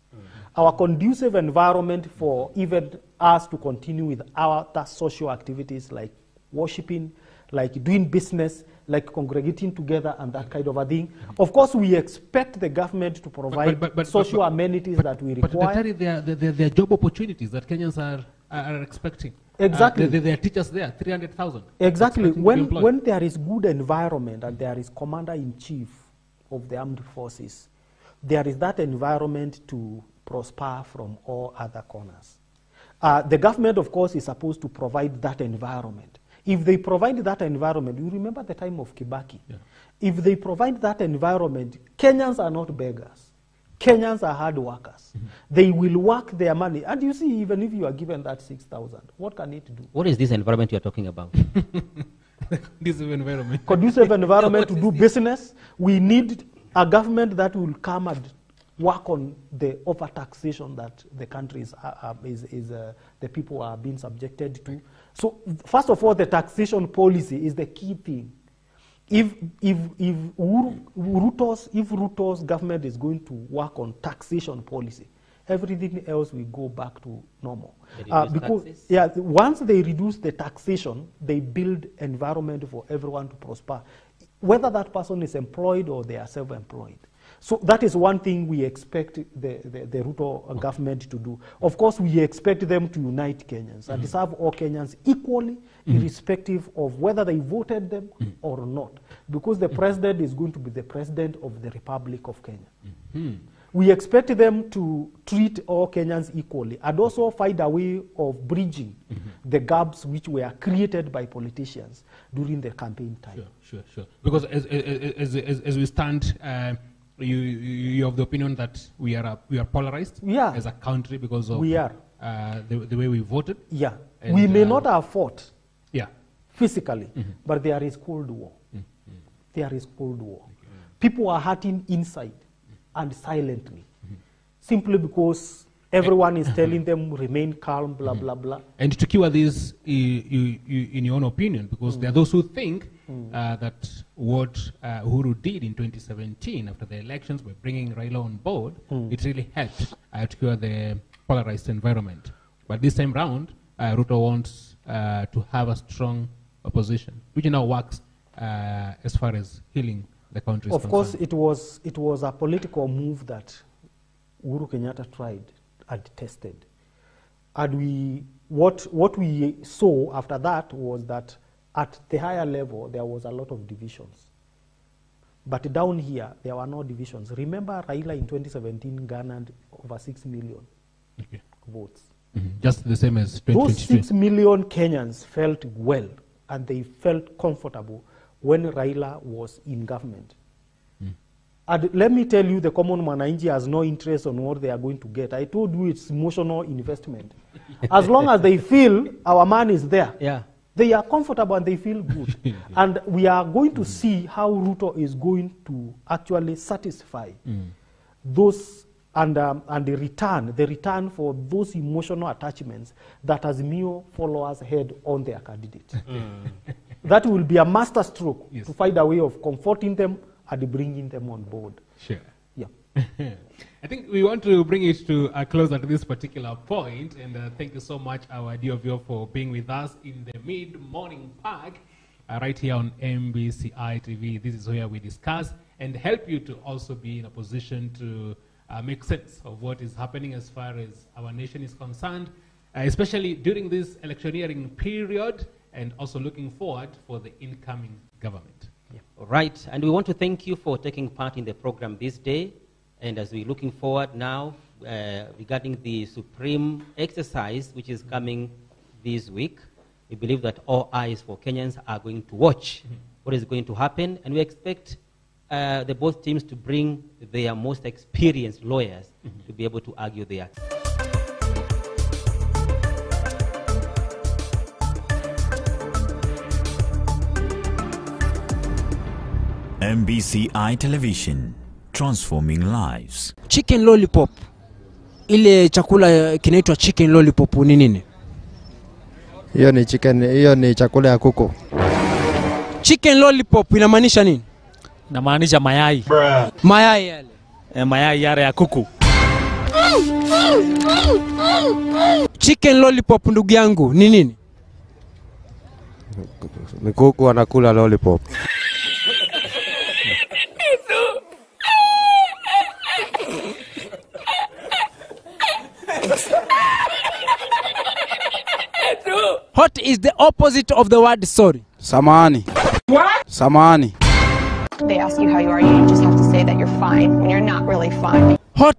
Our conducive environment for even us to continue with our social activities like worshiping, like doing business, like congregating together and that kind of a thing. Of course, we expect the government to provide social amenities that we require. But there are job opportunities that Kenyans are expecting. Exactly. There are teachers there, 300,000. Exactly. When there is good environment and there is commander-in-chief of the armed forces, there is that environment to prosper from all other corners. The government, of course, is supposed to provide that environment. If they provide that environment, you remember the time of Kibaki. If they provide that environment, Kenyans are not beggars. Kenyans are hard workers. They will work their money. And you see, even if you are given that 6,000, what can it do? What is this environment you are talking about? Conducive environment. Conducive environment to do business. We need a government that will come and work on the overtaxation that the country the people are being subjected to. So first of all, the taxation policy is the key thing. If Ruto's government is going to work on taxation policy, everything else will go back to normal. Because once they reduce the taxation, they build environment for everyone to prosper, whether that person is employed or they are self-employed. So that is one thing we expect the Ruto government to do. Of course, we expect them to unite Kenyans and serve all Kenyans equally, irrespective of whether they voted them or not, because the president is going to be the president of the Republic of Kenya. We expect them to treat all Kenyans equally and also find a way of bridging the gaps which were created by politicians during the campaign time. Sure. Because as we stand, you have the opinion that we are polarized as a country because of the way we voted. And we may not have fought physically, but there is Cold War. There is Cold War. People are hurting inside and silently, simply because everyone is telling them remain calm, blah, blah, blah. And to cure this, in your own opinion, because there are those who think that what Uhuru did in 2017 after the elections by bringing Raila on board, it really helped to cure the polarized environment. But this time round, Ruto wants to have a strong opposition, which now works as far as healing the country. Of course, it was a political move that Uhuru Kenyatta tried and tested. And what we saw after that was that at the higher level, there was a lot of divisions. But down here, there were no divisions. Remember, Raila in 2017 garnered over 6 million votes. Just the same as 2022. Those 6 million Kenyans felt well, and they felt comfortable when Raila was in government. And let me tell you, the common mwananchi has no interest on what they are going to get. I told you it's emotional investment. As long as they feel our man is there, they are comfortable and they feel good. And we are going to see how Ruto is going to actually satisfy those and the return for those emotional attachments that Azimio followers had on their candidate. That will be a master stroke to find a way of comforting them and bringing them on board. Sure. Yeah. I think we want to bring it to a close at this particular point, and thank you so much, our dear viewer, for being with us in the mid-morning park right here on MBCI TV. This is where we discuss and help you to also be in a position to make sense of what is happening as far as our nation is concerned, especially during this electioneering period, and also looking forward for the incoming government. Yeah. Right, and we want to thank you for taking part in the program this day. And as we're looking forward now regarding the Supreme exercise, which is coming this week, we believe that all eyes for Kenyans are going to watch what is going to happen. And we expect the both teams to bring their most experienced lawyers to be able to argue their MBCI Television, transforming lives. Chicken lollipop, ile chakula kinaitwa chicken lollipop ni nini? Hiyo ni chakula ya kuku. Chicken lollipop inamaanisha nini? Inamaanisha mayai. Mayai yale. Mayai yale ya kuku. Chicken lollipop ndugu yangu ni nini? Ni kuku anakula lollipop. What is the opposite of the word sorry? Samani. What? Samani. They ask you how you are, you just have to say that you're fine when you're not really fine. What